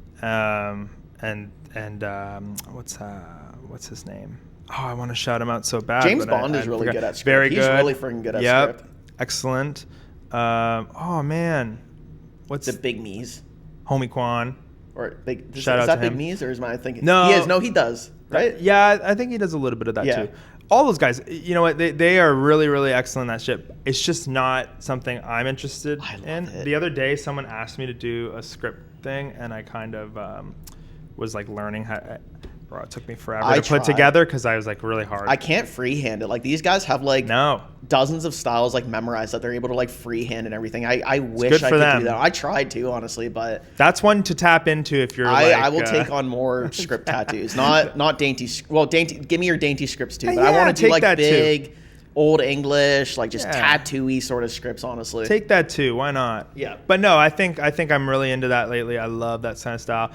What's his name? Oh, I want to shout him out so bad. James Bond is really good at script. Very good. He's really freaking good at script. Excellent. Oh man, what's the Big Me's? Homie Quan. Or big. Shout out is that to Big him. Me's or is my thinking? No, he is. No, he does. Right? Yeah, I think he does a little bit of that too. All those guys, you know what? They are really, really excellent at that shit. It's just not something I'm interested in. The other day, someone asked me to do a script thing, and I kind of was like learning how. Bro, it took me forever to put together because I was like really hard. I can't freehand it. Like these guys have like dozens of styles like memorized that they're able to like freehand and everything. I wish I could do that. I tried to, honestly, but that's one to tap into if you're. I will take on more script tattoos, not dainty. Well, dainty. Give me your dainty scripts too, but I want to do like big, old English, like just tattoo-y sort of scripts. Honestly, take that too. Why not? Yeah. But no, I think I'm really into that lately. I love that kind of style.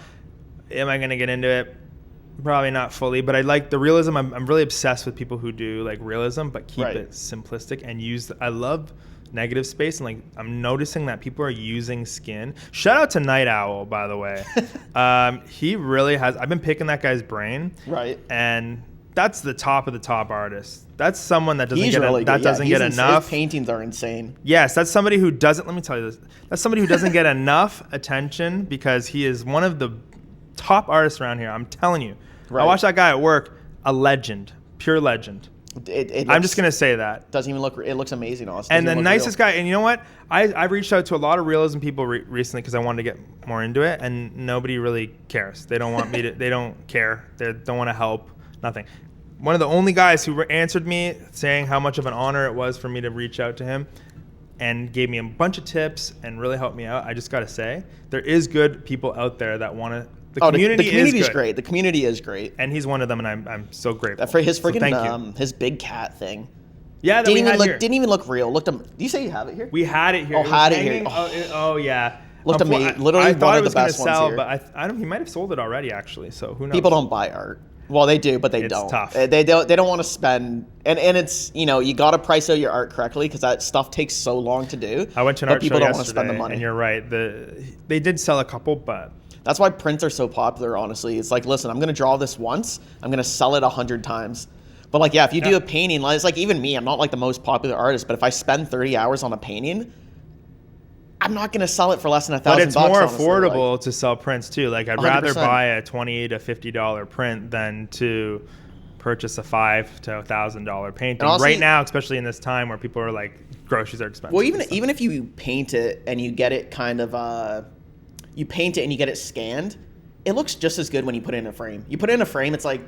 Am I gonna get into it? Probably not fully, but I like the realism. I'm really obsessed with people who do like realism, but keep it simplistic and use. I love negative space, and like I'm noticing that people are using skin. Shout out to Night Owl, by the way. He really has. I've been picking that guy's brain, and that's the top of the top artist. That's someone that doesn't get enough. His paintings are insane. Yes, that's somebody who doesn't. Let me tell you this. That's somebody who doesn't get enough attention because he is one of the top artists around here. I'm telling you. I watched that guy at work. A legend, pure legend. I'm just gonna say that. Doesn't even look. It looks amazing, Austin. And the nicest guy. And you know what? I've reached out to a lot of realism people recently because I wanted to get more into it, and nobody really cares. They don't want me to. They don't care. They don't want to help. Nothing. One of the only guys who answered me saying how much of an honor it was for me to reach out to him, and gave me a bunch of tips and really helped me out. I just gotta say, there is good people out there that want to. The community is great. The community is great, and he's one of them, and I'm so grateful for his freaking his big cat thing. Yeah, that didn't even look real. Do you say you have it here? We had it here. Oh, had it here. Oh yeah. Looked amazing. Literally one of the best ones here. But I don't. He might have sold it already, actually. So who knows? People don't buy art. Well, they do, but they don't. It's tough. They don't want to spend, and it's you got to price out your art correctly because that stuff takes so long to do. I went to an art show people don't yesterday, want to spend the money. And you're right. They did sell a couple, but. That's why prints are so popular, honestly. It's like, listen, I'm going to draw this once. I'm going to sell it 100 times. But like, if you do a painting, it's like even me, I'm not like the most popular artist, but if I spend 30 hours on a painting, I'm not going to sell it for less than $1,000. But it's more honestly. affordable to sell prints too. Like I'd rather 100%. buy a $20 to $50 print than to purchase a $5,000 to $1,000 painting. Also, right now, especially in this time where people are like, groceries are expensive. Well, even if you paint it and you get it kind of you paint it and you get it scanned, it looks just as good when you put it in a frame. You put it in a frame, it's like...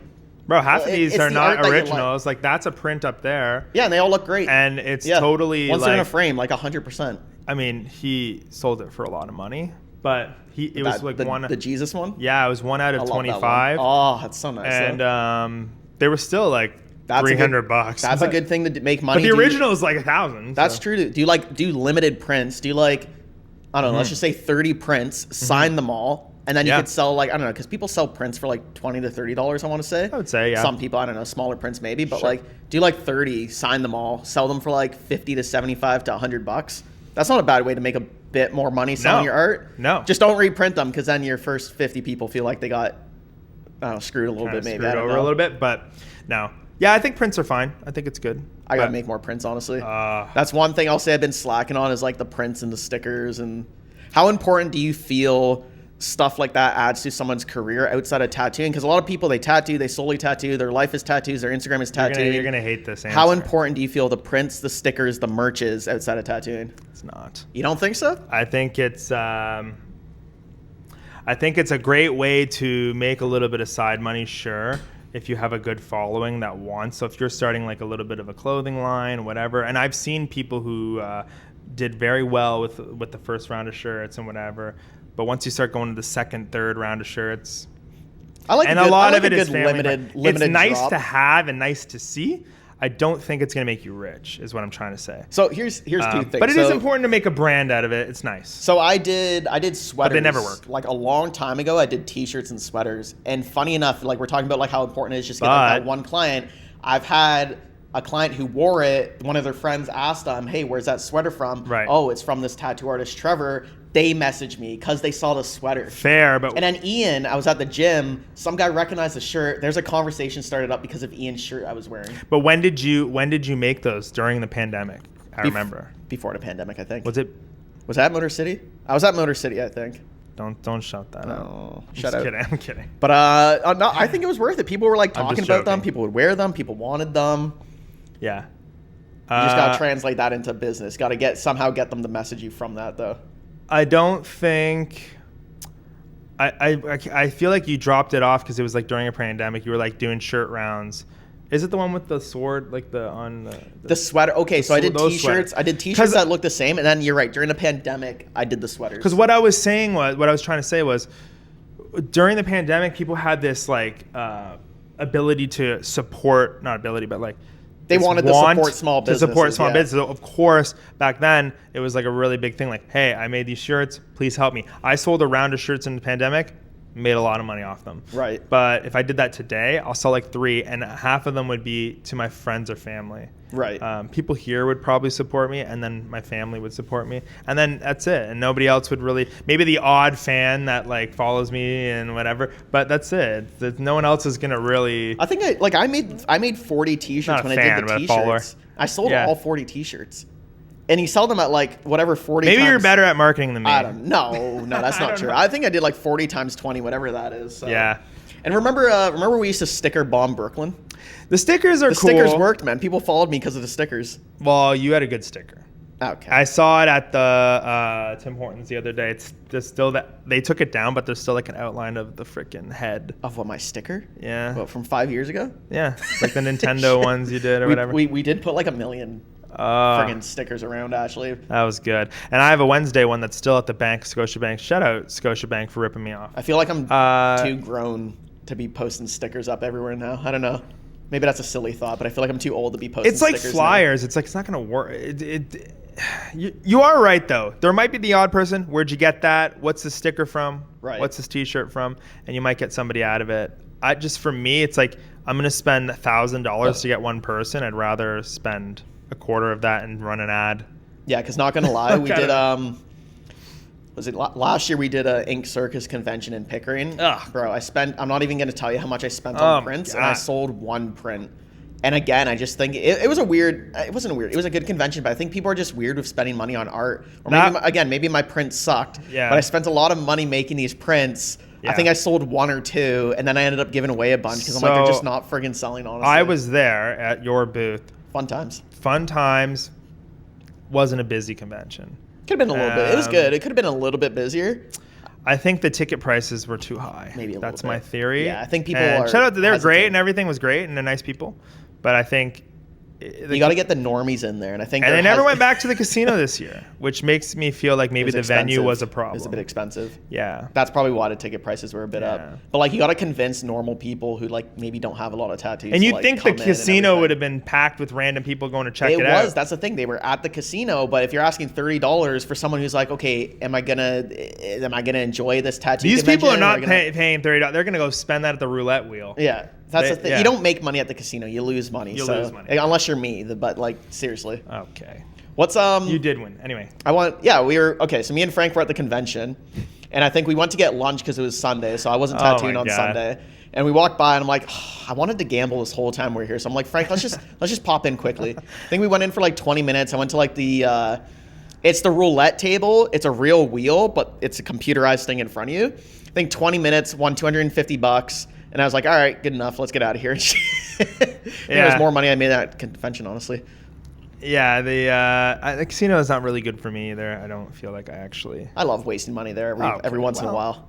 Bro, half of these are not originals. Like, that's a print up there. Yeah, and they all look great. And it's totally once they're in a frame, like 100%. I mean, he sold it for a lot of money, but it was like the Jesus one? Yeah, it was 1 out of 25. Oh, that's so nice. And they were still like $300. That's a good thing to make money. But the original is like $1,000. That's true. Do you do limited prints? Do you I don't know, let's just say 30 prints, sign them all, and then you could sell like, I don't know, because people sell prints for like $20 to $30, I want to say. I would say, yeah. Some people, I don't know, smaller prints maybe, but like, do like 30, sign them all, sell them for like 50 to 75 to $100. That's not a bad way to make a bit more money selling your art. No. Just don't reprint them, because then your first 50 people feel like they got, I don't know, screwed a little bit maybe. Screwed over a little bit, but no. Yeah, I think prints are fine. I think it's good. I got to make more prints, honestly. That's one thing I'll say I've been slacking on is like the prints and the stickers. And how important do you feel stuff like that adds to someone's career outside of tattooing? Because a lot of people, they tattoo, they solely tattoo, their life is tattoos, their Instagram is tattooing. You're gonna hate this answer. How important do you feel the prints, the stickers, the merch is outside of tattooing? It's not. You don't think so? I think it's a great way to make a little bit of side money, sure, if you have a good following that wants. So if you're starting like a little bit of a clothing line, whatever. And I've seen people who did very well with the first round of shirts and whatever. But once you start going to the second, third round of shirts, I like and a lot of it is limited it's nice drop. to have and nice to see. I don't think it's going to make you rich, is what I'm trying to say. So here's two things. But it is important to make a brand out of it. It's nice. So I did sweaters. But they never work. Like a long time ago, I did T-shirts and sweaters. And funny enough, like we're talking about like how important it is just to get like that one client. I've had a client who wore it. One of their friends asked them, "Hey, where's that sweater from?" Right. Oh, it's from this tattoo artist Trevor. They messaged me because they saw the sweater. Fair, but... And then Ian, I was at the gym. Some guy recognized the shirt. There's a conversation started up because of Ian's shirt I was wearing. But when did you make those? During the pandemic? I remember. Before the pandemic, I think. Was that Motor City? I was at Motor City, I think. Don't shout that out. No, I'm kidding. But no, I think it was worth it. People were like talking about them. joking. People would wear them. People wanted them. Yeah. You just gotta translate that into business. Gotta somehow get them to message you from that though. I don't think... I feel like you dropped it off because it was like during a pandemic. You were like doing shirt rounds. Is it the one with the sword, like the sweater? Okay, so I did those T-shirts. sweaters. I did T-shirts that look the same, and then you're right. During the pandemic, I did the sweaters. Because what I was trying to say was, during the pandemic, people had this like ability to support, not ability, but like they wanted to support small businesses. To support small businesses. Of course, back then it was like a really big thing. Like, hey, I made these shirts. Please help me. I sold a round of shirts in the pandemic. Made a lot of money off them. Right. But if I did that today, I'll sell like 3, and half of them would be to my friends or family. Right. People here would probably support me, and then my family would support me, and then that's it. And nobody else would really. Maybe the odd fan that like follows me and whatever, but that's it. No one else is gonna really. I think I made 40 T-shirts when I did the T-shirts. I sold all 40 T-shirts. And you sell them at like whatever 40 Maybe times. You're better at marketing than me. No, that's not true. I think I did like 40 times 20, whatever that is. So. Yeah. And remember we used to sticker bomb Brooklyn? The stickers are cool. The stickers worked, man. People followed me because of the stickers. Well, you had a good sticker. Okay. I saw it at the Tim Hortons the other day. There's still that they took it down, but there's still like an outline of the freaking head. Of what, my sticker? Yeah. What, from 5 years ago? Yeah, like the Nintendo ones you did or whatever. We did put like 1 million friggin' stickers around, actually. That was good. And I have a Wednesday one that's still at the bank, Scotiabank. Shout out Scotiabank for ripping me off. I feel like I'm too grown to be posting stickers up everywhere now. I don't know. Maybe that's a silly thought, but I feel like I'm too old to be posting stickers. It's like flyers. Now. It's like it's not going to work. You are right, though. There might be the odd person. Where'd you get that? What's the sticker from? Right. What's this T-shirt from? And you might get somebody out of it. For me, it's like I'm going to spend $1,000 to get one person. I'd rather spend a quarter of that and run an ad. Yeah, because not going to lie, we did... last year we did a Ink Circus convention in Pickering. Ugh. Bro, I'm not even going to tell you how much I spent on prints, and I sold 1 print. And again, I just think it was it wasn't weird. It was a good convention, but I think people are just weird with spending money on art. Or maybe my prints sucked. Yeah. But I spent a lot of money making these prints. Yeah. I think I sold 1 or 2, and then I ended up giving away a bunch because I'm like, they're just not friggin' selling, honestly. I was there at your booth. Fun times. Fun times. Wasn't a busy convention. Could have been a little bit. It was good. It could have been a little bit busier. I think the ticket prices were too high. Maybe a little bit. That's my theory. Yeah, I think people shout out to they're great and everything was great and they're nice people, but I think you got to get the normies in there, and I think. And they never went back to the casino this year, which makes me feel like maybe the venue was a problem. It's a bit expensive. Yeah, that's probably why the ticket prices were a bit up. But like, you got to convince normal people who like maybe don't have a lot of tattoos. And you'd think the casino would have been packed with random people going to check it out. It was. That's the thing. They were at the casino, but if you're asking $30 for someone who's like, okay, am I gonna enjoy this tattoo? These people are not paying $30. They're gonna go spend that at the roulette wheel. Yeah. That's the thing. Yeah. You don't make money at the casino. You lose money. You lose money. Unless you're me. But like, seriously. Okay. What's You did win. Anyway. So me and Frank were at the convention, and I think we went to get lunch because it was Sunday, so I wasn't tattooing on Sunday. And we walked by, and I'm like, I wanted to gamble this whole time we were here. So I'm like, Frank, let's just pop in quickly. I think we went in for like 20 minutes. I went to like the It's the roulette table. It's a real wheel, but it's a computerized thing in front of you. I think 20 minutes, won $250. And I was like, all right, good enough. Let's get out of here. It was more money I made at that convention, honestly. Yeah, the casino is not really good for me either. I don't feel like I love wasting money there every once in a while.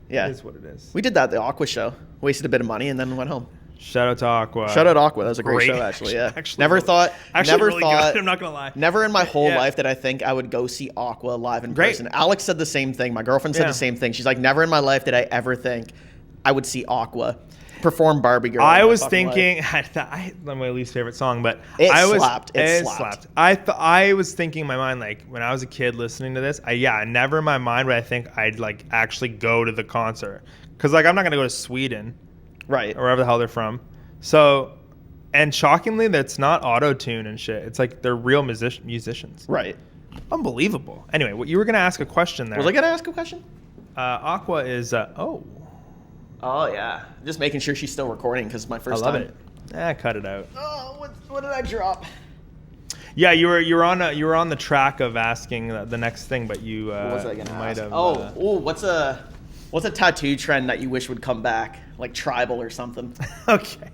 Yeah. It is what it is. We did that at the Aqua show. Wasted a bit of money and then went home. Shout out to Aqua. Shout out Aqua. That was a great show, actually. Yeah. Never thought. Really good. I'm not gonna lie. Never in my whole life did I think I would go see Aqua live in person. Alex said the same thing. My girlfriend said the same thing. She's like, never in my life did I ever think I would see Aqua perform Barbie Girl. I was thinking, my least favorite song, but it slapped. I was thinking in my mind, like when I was a kid listening to this, never in my mind would I think I'd like actually go to the concert, because like I'm not gonna go to Sweden. Right. Or wherever the hell they're from. So, and shockingly, that's not auto-tune and shit. It's like they're real musicians. Right. Unbelievable. Anyway, what you were going to ask a question there. Was I going to ask a question? Aqua is, Oh, yeah. Just making sure she's still recording because it's my first time. I love it. Cut it out. Oh, what did I drop? Yeah, you were on the track of asking the next thing, but you what was I gonna might ask? have. What's a tattoo trend that you wish would come back, like tribal or something? Okay.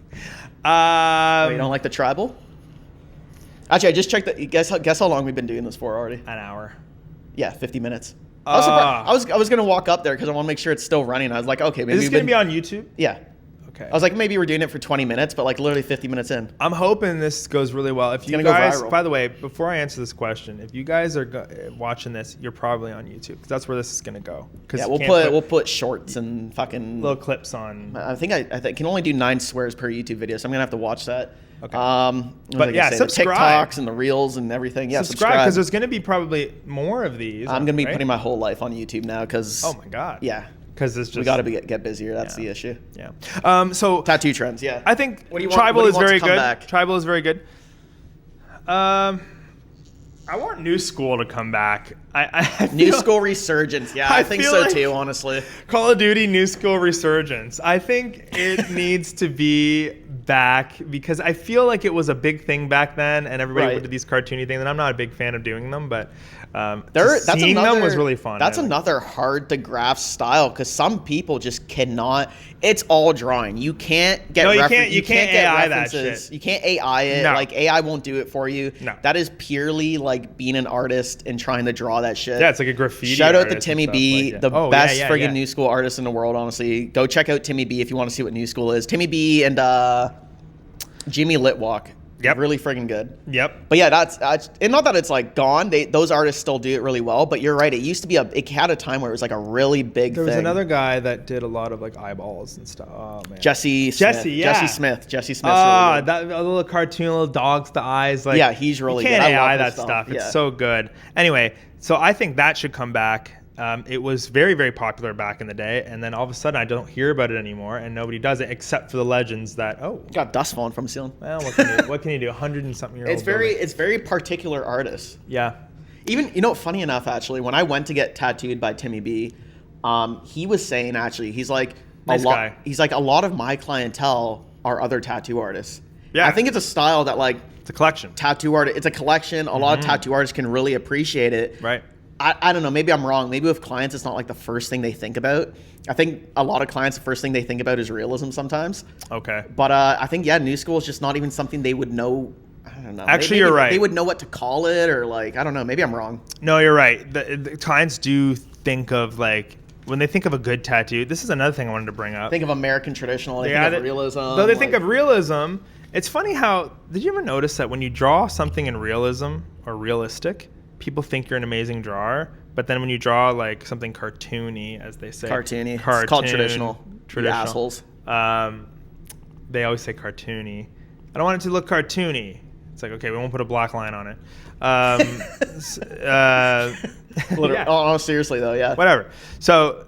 You don't like the tribal? Actually, I just checked that. Guess how long we've been doing this for already? An hour. Yeah, 50 minutes. I was gonna walk up there because I want to make sure it's still running. I was like, okay, maybe is this gonna be on YouTube? Yeah. Okay. I was like, maybe we're doing it for 20 minutes, but like literally 50 minutes in. I'm hoping this goes really well. If you guys, by the way, before I answer this question, if you guys are watching this, you're probably on YouTube because that's where this is gonna go. Yeah, we'll put shorts and fucking little clips on. I think I can only do 9 swears per YouTube video, so I'm gonna have to watch that. Okay. But yeah, subscribe. The TikToks and the Reels and everything. Yeah, subscribe because there's gonna be probably more of these. I'm gonna be putting my whole life on YouTube now because. Oh my god. Yeah. Because it's just we got to get busier. That's the issue. Yeah. So tattoo trends. Yeah. I think tribal is very good. Tribal is very good. I want new school to come back. New school resurgence. Yeah, I think so like too. Honestly. Call of Duty new school resurgence. I think it needs to be back because I feel like it was a big thing back then, and everybody did these cartoony things. And I'm not a big fan of doing them, but. Seeing them was really fun. That's another hard to grasp style because some people just cannot. It's all drawing. You can't get. You can't get AI references. That shit. You can't AI it. No. Like AI won't do it for you. No. That is purely like being an artist and trying to draw that shit. Yeah, it's like a graffiti. Shout out to Timmy B, the best friggin' new school artist in the world. Honestly, go check out Timmy B if you want to see what new school is. Timmy B and Jimmy Litwalk. Yep. Really friggin' good. Yep. But yeah, that's and not that it's like gone. Those artists still do it really well. But you're right. It used to be it had a time where it was like a really big thing. There was another guy that did a lot of like eyeballs and stuff. Oh man. Jesse Smith. Really that little cartoon, little dogs, the eyes. Like yeah, he's really you can't good. AI that stuff. It's so good. Anyway, so I think that should come back. It was very, very popular back in the day, and then all of a sudden I don't hear about it anymore, and nobody does it except for the legends that got dust falling from the ceiling. Well, what can you do? 100 and something year old. It's very particular artists. Yeah. Even funny enough, actually, when I went to get tattooed by Timmy B, he was saying actually he's like nice guy. He's like a lot of my clientele are other tattoo artists. Yeah. I think it's a style that like it's a collection. Tattoo art. It's a collection. A lot of tattoo artists can really appreciate it. Right. I don't know. Maybe I'm wrong. Maybe with clients, it's not like the first thing they think about. I think a lot of clients, the first thing they think about is realism sometimes. Okay. But I think, new school is just not even something they would know. I don't know. Actually, you're right. They would know what to call it or like, I don't know. Maybe I'm wrong. No, you're right. The clients do think of like, when they think of a good tattoo, this is another thing I wanted to bring up. Think of American traditional. They think of realism. Though they think of realism, it's funny how, did you ever notice that when you draw something in realism or realistic, people think you're an amazing drawer, but then when you draw like something cartoony, as they say, it's called traditional. You assholes. They always say cartoony. I don't want it to look cartoony. It's like, okay, we won't put a black line on it. Oh, seriously though, yeah. Whatever. So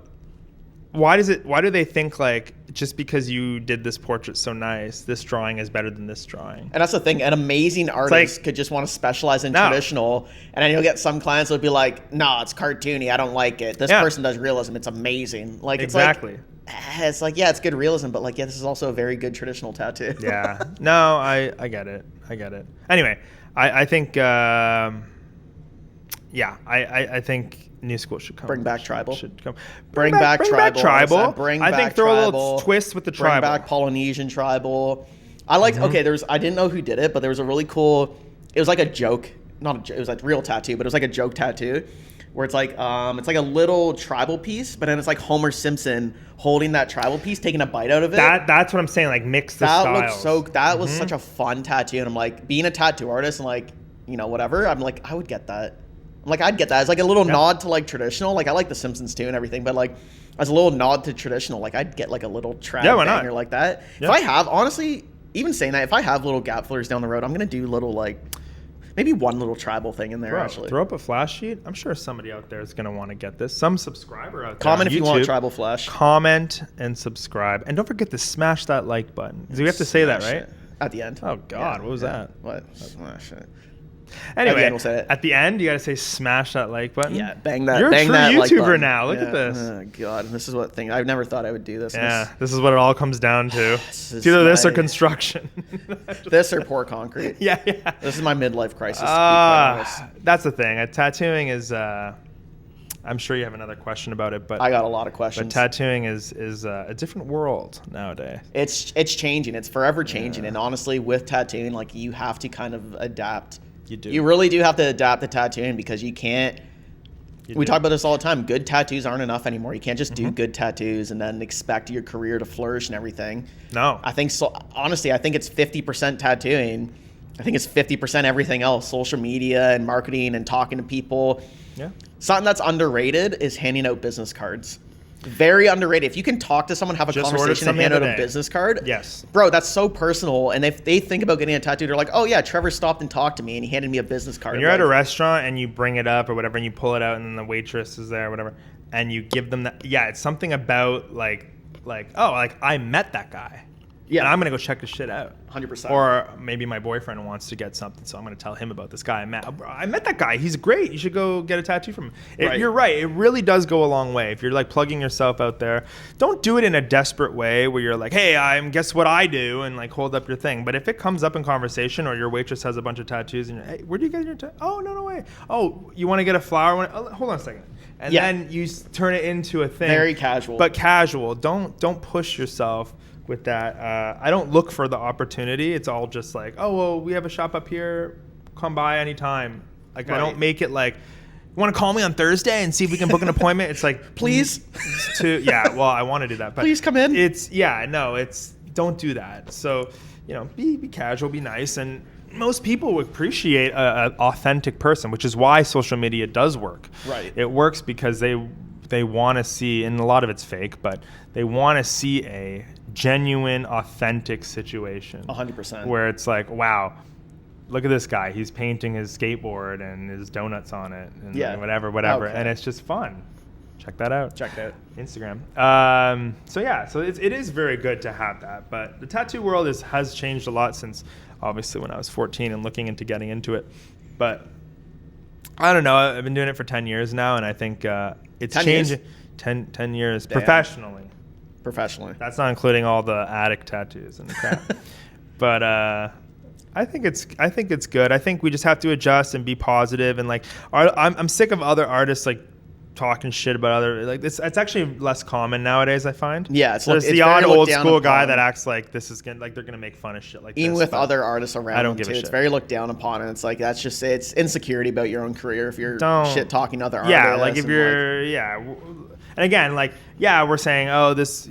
why do they think like just because you did this portrait so nice, this drawing is better than this drawing? And that's the thing. An amazing artist could just want to specialize in traditional, and then you'll get some clients that'll be like, "No, it's cartoony. I don't like it. This person does realism. It's amazing." Like exactly. It's like it's good realism, but like this is also a very good traditional tattoo. Yeah. No, I get it. Anyway, I think yeah, I think new school should come. Bring back tribal. Should come. Bring back tribal. I think throw a little twist with the tribal. Bring back Polynesian tribal. I liked. Okay, I didn't know who did it, but there was a really cool. It was like a joke, not a joke. It was like a real tattoo, but it was like a joke tattoo, where it's like a little tribal piece, but then it's like Homer Simpson holding that tribal piece, taking a bite out of it. That's what I'm saying. Like mix the styles. That was such a fun tattoo, and I'm like, being a tattoo artist and like, you know, whatever. I'm like, I would get that. I'm like, I'd get that. It's like a little nod to like traditional. Like I like the Simpsons too and everything, but like as a little nod to traditional, like I'd get like a little trad banger like that. Yeah. If I have, honestly, even saying that, if I have little gap fillers down the road, I'm gonna do little like. Maybe one little tribal thing in there, actually. Throw up a flash sheet. I'm sure somebody out there is going to want to get this. Some subscriber out there. Comment if you want tribal flash. Comment and subscribe. And don't forget to smash that like button. Do we have to say that, right? At the end. Oh, God. What was that? What? Smash it. Anyway, at the, we'll say it. At the end, you got to say smash that like button. Yeah, bang that. You're bang a true that YouTuber like now. Look at this. Oh, God. This is what thing. I never thought I would do this. Yeah, this is what it all comes down to. It's either this or construction. This or pour concrete. Yeah. This is my midlife crisis. That's the thing. Tattooing is... I'm sure you have another question about it, but... I got a lot of questions. But tattooing is a different world nowadays. It's changing. It's forever changing. And honestly, with tattooing, like, you have to kind of adapt. You do. You really do have to adapt the tattooing because you can't... We talk about this all the time. Good tattoos aren't enough anymore. You can't just do good tattoos and then expect your career to flourish and everything. No. I think so. Honestly, I think it's 50% tattooing. I think it's 50% everything else. Social media and marketing and talking to people. Yeah. Something that's underrated is handing out business cards. Very underrated. If you can talk to someone, have a conversation, and hand out a business card, yes, bro, that's so personal. And if they think about getting a tattoo, they're like, oh yeah, Trevor stopped and talked to me, and he handed me a business card. When you're at a restaurant and you bring it up or whatever, and you pull it out, and then the waitress is there or whatever, and you give them that, yeah, it's something about like I met that guy. Yeah, and I'm gonna go check this shit out. 100%. Or maybe my boyfriend wants to get something, so I'm gonna tell him about this guy I met that guy. He's great. You should go get a tattoo from him. You're right. It really does go a long way. If you're like plugging yourself out there, don't do it in a desperate way where you're like, hey, guess what I do, and like hold up your thing. But if it comes up in conversation, or your waitress has a bunch of tattoos, and you're, hey, where do you get your tattoo? Oh, no way. Oh, you want to get a flower? Hold on a second. And then you turn it into a thing. Very casual. But casual. Don't push yourself with that. I don't look for the opportunity. It's all just like, oh, well, we have a shop up here. Come by anytime. Like, I don't make it like, you want to call me on Thursday and see if we can book an appointment? It's like, please. Well, I want to do that. But please come in. Don't do that. So, be casual, be nice. And most people would appreciate an authentic person, which is why social media does work. Right. It works because they want to see, and a lot of it's fake, but they want to see a genuine, authentic situation. 100%. Where it's like, wow, look at this guy. He's painting his skateboard and his donuts on it and whatever. Okay. And it's just fun. Check that out. Instagram. So it is very good to have that. But the tattoo world has changed a lot since, obviously, when I was 14 and looking into getting into it. But I don't know. I've been doing it for 10 years now, and I think it's changed. 10 years. Damn. Professionally. That's not including all the attic tattoos and crap. But I think it's good. I think we just have to adjust and be positive. And like, I'm sick of other artists like talking shit about other, like, it's actually less common nowadays, I find. Yeah, it's the odd old school guy that acts like this is gonna, like, they're gonna make fun of shit like even this. Even with other artists around, I don't give a shit. It's very looked down upon, and it's like it's insecurity about your own career if you're shit talking other artists. Yeah, like if you're and again, like, we're saying, oh, this,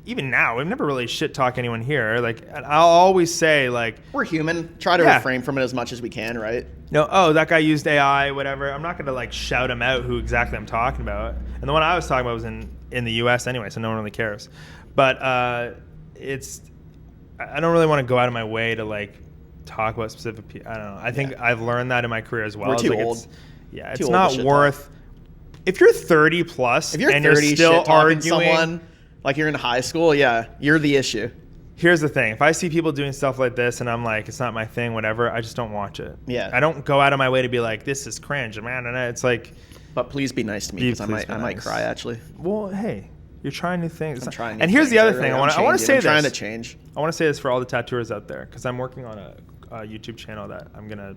even now, we've never really shit talk anyone here. Like, I'll always say, like, we're human. Try to refrain from it as much as we can, right? That guy used AI, whatever. I'm not going to like shout him out who exactly I'm talking about. And the one I was talking about was in the US anyway, so no one really cares. But I don't really want to go out of my way to like talk about specific people. I don't know. I think I've learned that in my career as well. We're too old. It's not worth. If you're 30 plus and you're still arguing someone like you're in high school, you're the issue. Here's the thing. If I see people doing stuff like this and I'm like, it's not my thing, whatever, I just don't watch it. Yeah. I don't go out of my way to be like, this is cringe, man. And it's like... But please be nice to me because I might cry, actually. Well, hey, you're trying new things. I'm trying new and here's things. The other thing. I want to say this. I'm trying to change. I want to say this for all the tattooers out there because I'm working on a YouTube channel that I'm going to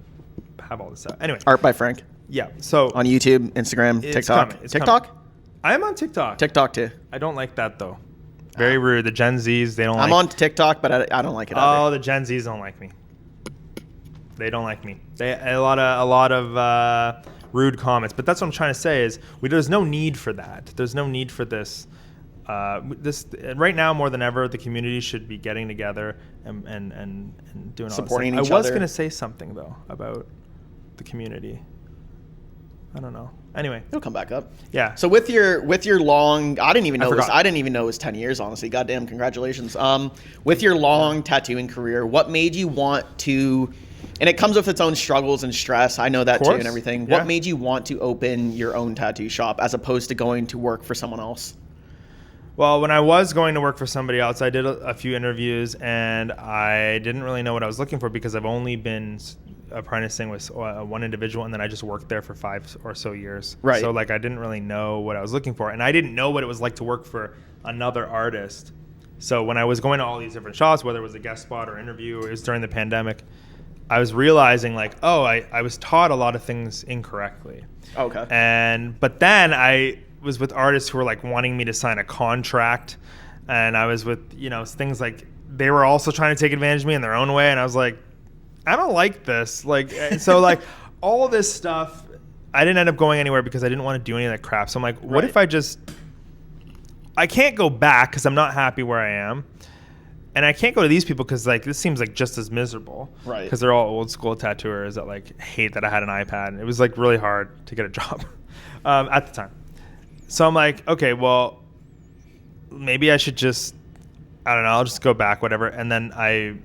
have all this out. Anyway. ArtByFrank. Yeah. So On YouTube, Instagram, It's TikTok. coming. It's TikTok? I am on TikTok. TikTok too. I don't like that though. Very rude. The Gen Zs, they don't I'm like on TikTok, but I don't like it Oh, either. the Gen Zs don't like me. They don't like me. They a lot of rude comments. But that's what I'm trying to say is there's no need for that. There's no need for this. This right now more than ever, the community should be getting together and doing all Supporting this. each I was other. going to say something though about the community. I don't know. Anyway, It'll come back up. yeah. So with your long, I didn't even know forgot. I didn't even know it was 10 years, honestly. Goddamn, congratulations. With your long tattooing career, what made you want to, and it comes with its own struggles and stress, I know that too course. and everything. Yeah. What made you want to open your own tattoo shop as opposed to going to work for someone else? Well, when I was going to work for somebody else, I did a few interviews, and I didn't really know what I was looking for because I've only been apprenticing with one individual, and then I just worked there for 5 or so years. Right. So, like, I didn't really know what I was looking for, and I didn't know what it was like to work for another artist. So when I was going to all these different shops, whether it was a guest spot or interview, or it was during the pandemic, I was realizing, like, oh, I was taught a lot of things incorrectly. Okay. But then I was with artists who were like wanting me to sign a contract, and I was with, things like they were also trying to take advantage of me in their own way, and I was like, I don't like this. Like, so like all this stuff, I didn't end up going anywhere because I didn't want to do any of that crap. So I'm like, what if I can't go back because I'm not happy where I am. And I can't go to these people because like this seems like just as miserable. Right. Because they're all old school tattooers that like hate that I had an iPad. And it was like really hard to get a job at the time. So I'm like, okay, well, maybe I should just, I don't know, I'll just go back, whatever. And then I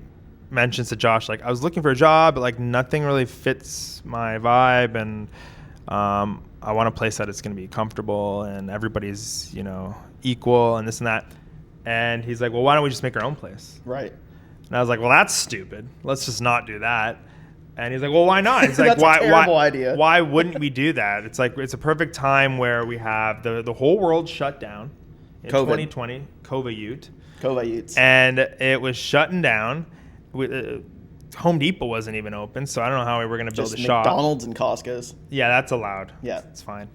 mentioned to Josh, like, I was looking for a job, but like nothing really fits my vibe. And I want a place that it's going to be comfortable and everybody's, equal and this and that. And he's like, well, why don't we just make our own place? Right. And I was like, well, that's stupid. Let's just not do that. And he's like, well, why not? It's That's like, a terrible idea. Why wouldn't we do that? It's like, it's a perfect time where we have the whole world shut down in COVID. 2020, COVID. Utes. And it was shutting down. Home Depot wasn't even open, so I don't know how we were going to build Just a shop. McDonald's and Costco's. Yeah, that's allowed. Yeah. It's fine.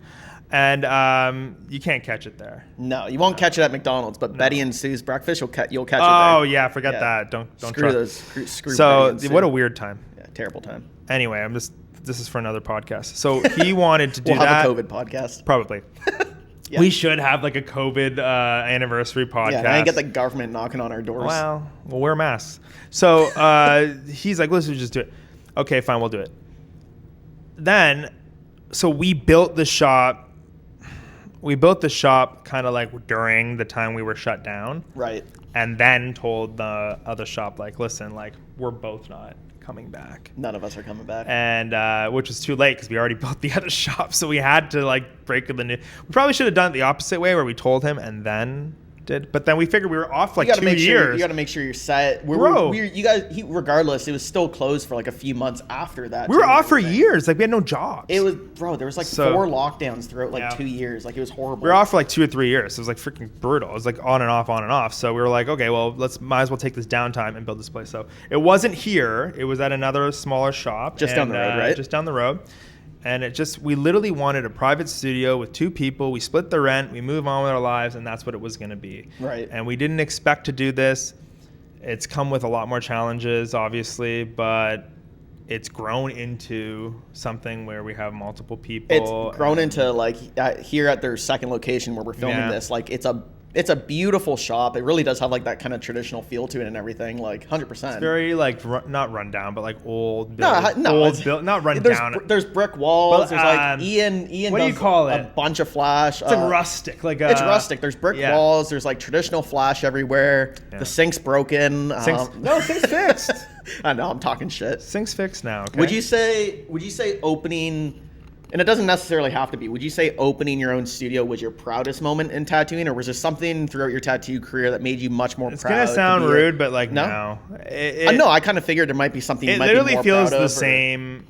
And you can't catch it there. No, you won't catch it at McDonald's, but Betty and Sue's breakfast, you'll catch it there. Oh yeah, forget Yeah. that. Don't Screw trust. those. Screw So Betty and Sue. what a weird time. Yeah, terrible time. Anyway, this is for another podcast. So he wanted to do We'll that. have a COVID podcast. Probably. Yeah. We should have like a COVID anniversary podcast. Yeah, and get the government knocking on our doors. Well, we'll wear masks. So he's like, let's just do it. Okay, fine, we'll do it. Then, so we built the shop. We built the shop kind of like during the time we were shut down. Right. And then told the other shop, like, listen, like, we're both not coming back. None of us are coming back. And which was too late because we already built the other shop. So we had to, like, break the news. We probably should have done it the opposite way where we told him and then did. But then we figured we were off like 2 years. You got to make sure you're set. Regardless, it was still closed for like a few months after that. We were off for years. Like, we had no jobs. There was like 4 lockdowns throughout like 2 years. Like, it was horrible. We were off for like 2 or 3 years. It was like freaking brutal. It was like on and off. So we were like, okay, well, might as well take this downtime and build this place. So it wasn't here. It was at another smaller shop. Just down the road, right? Just down the road. And we literally wanted a private studio with 2 people. We split the rent. We move on with our lives, and that's what it was going to be. Right. And we didn't expect to do this. It's come with a lot more challenges, obviously, but it's grown into something where we have multiple people. It's grown into like here at their second location where we're filming this. Like, it's a beautiful shop. It really does have like that kind of traditional feel to it and everything. Like 100%. It's very like not run down, but like old. Not run down. There's brick walls. But, there's like Ian. What do you call it? A bunch of flash. It's like rustic. It's rustic. There's brick walls. There's like traditional flash everywhere. Yeah. The sink's broken. No, sink's fixed. I know. I'm talking shit. Sink's fixed now. Okay? Would you say opening? And it doesn't necessarily have to be. Would you say opening your own studio was your proudest moment in tattooing, or was there something throughout your tattoo career that made you much more proud? It's gonna sound rude, but like no. No, I kind of figured there might be something. It you might literally be more feels proud the of, same.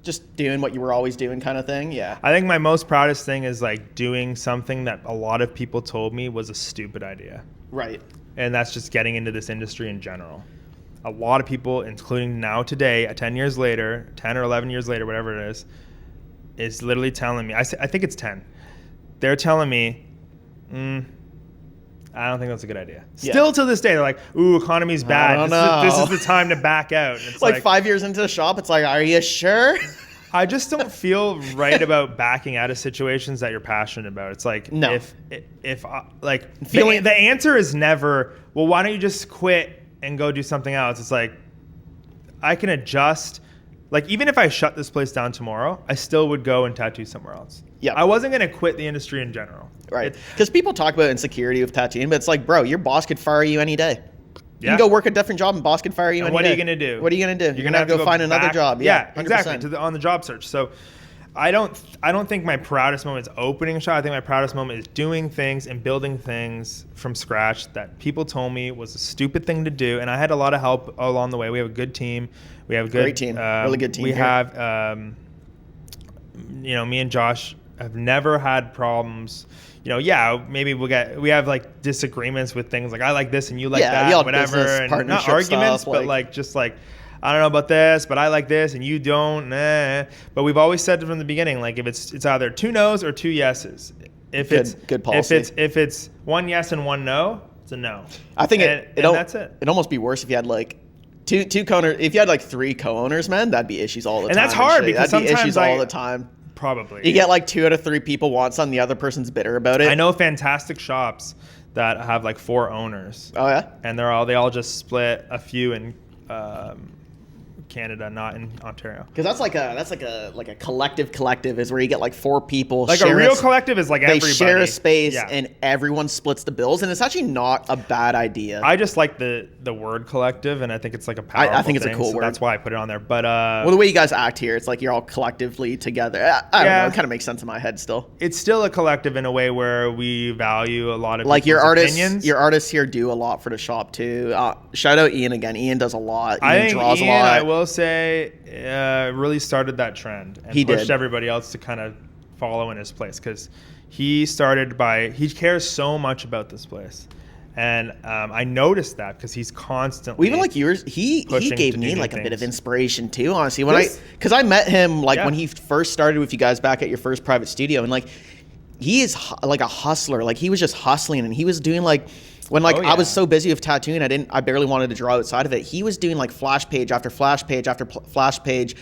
Just doing what you were always doing, kind of thing. Yeah. I think my most proudest thing is like doing something that a lot of people told me was a stupid idea. Right. And that's just getting into this industry in general. A lot of people, including now today, 10 years later, 10 or 11 years later, whatever it is, is literally telling me, I think it's 10. They're telling me, I don't think that's a good idea. Yeah. Still to this day, they're like, ooh, economy's bad. This is the time to back out. And it's like 5 years into the shop, it's like, are you sure? I just don't feel right about backing out of situations that you're passionate about. It's like, no. if the answer is never, well, why don't you just quit and go do something else? It's like, I can adjust. Like, even if I shut this place down tomorrow, I still would go and tattoo somewhere else. Yeah. I wasn't going to quit the industry in general. Right. Because people talk about insecurity with tattooing, but it's like, bro, your boss could fire you any day. You can go work a different job and boss could fire you any day. What are you going to do? What are you going to do? You're going to have to go find another job. Yeah, exactly. On the job search. So I don't think my proudest moment is opening a shop. I think my proudest moment is doing things and building things from scratch that people told me was a stupid thing to do. And I had a lot of help along the way. We have a good team. We have a good, great team. Really good team. We have, me and Josh have never had problems. Maybe we have like disagreements with things like I like this and you like that, whatever, and not arguments, but just like I don't know about this, but I like this and you don't. But we've always said from the beginning, like if it's either 2 no's or 2 yeses. If it's good policy. If it's 1 yes and 1 no, it's a no. I think that's it. It'd almost be worse if you had like two co-owners. If you had like 3 co-owners, man, that'd be issues all the time. And that's hard because that'd be sometimes issues all the time. Probably. You get like 2 out of 3 people want something, the other person's bitter about it. I know fantastic shops that have like 4 owners. Oh yeah? And they all just split a few in Canada, not in Ontario. Because that's like a collective is where you get like 4 people. Like a real collective is like everybody. They share a space and everyone splits the bills, and it's actually not a bad idea. I just like the word collective, and I think it's like a powerful I think it's thing, a cool word. That's why I put it on there. But well, the way you guys act here, it's like you're all collectively together. I don't know. It kind of makes sense in my head still. It's still a collective in a way where we value a lot of like your artists. Opinions. Your artists here do a lot for the shop too. Shout out Ian again. Ian does a lot. I think draws Ian, a lot. I will say, really started that trend and pushed everybody else to kind of follow in his place because he cares so much about this place. And I noticed that because he's constantly even like yours, he gave me like a bit of inspiration too, honestly. Because I met him when he first started with you guys back at your first private studio, and like he is like a hustler. Like he was just hustling, and he was doing like when I was so busy with tattooing, I barely wanted to draw outside of it. He was doing like flash page after flash page after flash page.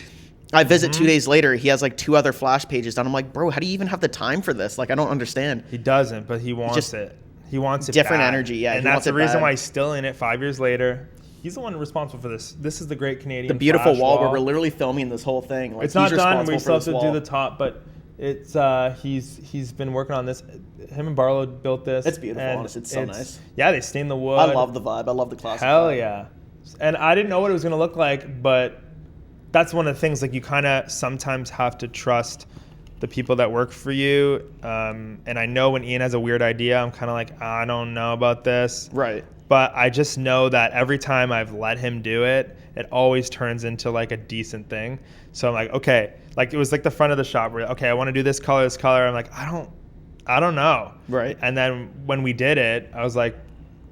I visit 2 days later. He has like 2 other flash pages done. I'm like, bro, how do you even have the time for this? Like, I don't understand. He doesn't, but he wants it. He wants it different bad. energy. Yeah, and that's the reason why he's still in it 5 years later. He's the one responsible for this. This is the Great Canadian. The beautiful wall where we're literally filming this whole thing. Like, it's not done. We still have to do the top, but it's he's been working on this. Him and Barlow built this. It's beautiful. Honestly, it's so nice. Yeah, they stained the wood. I love the vibe. I love the classic. Hell vibe. yeah! And I didn't know what it was gonna look like, but that's one of the things. Like you kind of sometimes have to trust the people that work for you. And I know when Ian has a weird idea, I'm kind of like, I don't know about this. Right. But I just know that every time I've let him do it, it always turns into like a decent thing. So I'm like, okay, like it was like the front of the shop where, okay, I want to do this color. I'm like, I don't know. Right. And then when we did it, I was like,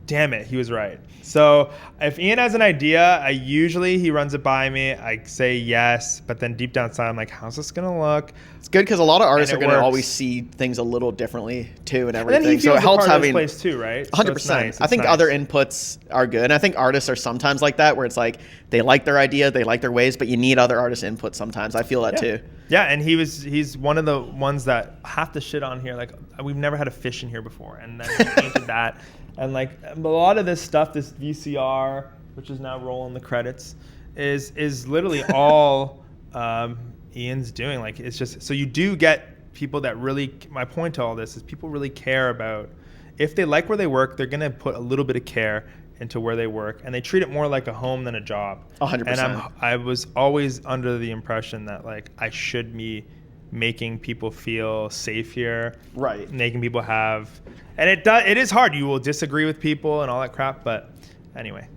damn it, he was right. So if Ian has an idea, he runs it by me. I say yes, but then deep down inside, I'm like, how's this gonna look? It's good because a lot of artists are gonna always see things a little differently too, and everything. And then he feels so it helps having having place too, right? 100%. So nice. I think other inputs are good. And I think artists are sometimes like that, where it's like they like their idea, they like their ways, but you need other artists' input sometimes. I feel that too. Yeah, and he's one of the ones that have to shit on here. Like we've never had a fish in here before, and then he painted that. And like a lot of this stuff, this VCR, which is now rolling the credits, is literally all Ian's doing. Like it's just so you do get people that really. My point to all this is people really care about if they like where they work, they're gonna put a little bit of care into where they work, and they treat it more like a home than a job. 100%. And I was always under the impression that like I should be making people feel safe here, right? Making people have. And it is hard. You will disagree with people and all that crap. But anyway,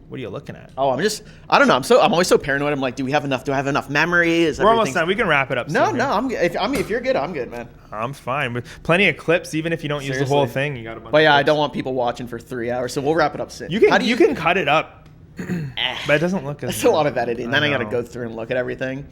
what are you looking at? Oh, I don't know. I'm always so paranoid. I'm like, do I have enough memory? We're almost done. We can wrap it up. No, I'm good. If you're good, I'm good, man. I'm fine. With plenty of clips, even if you don't use the whole thing, you got a bunch. But yeah, of I don't want people watching for 3 hours, so we'll wrap it up soon. You can cut it up, but it doesn't look as. That's a lot of editing. Then I got to go through and look at everything.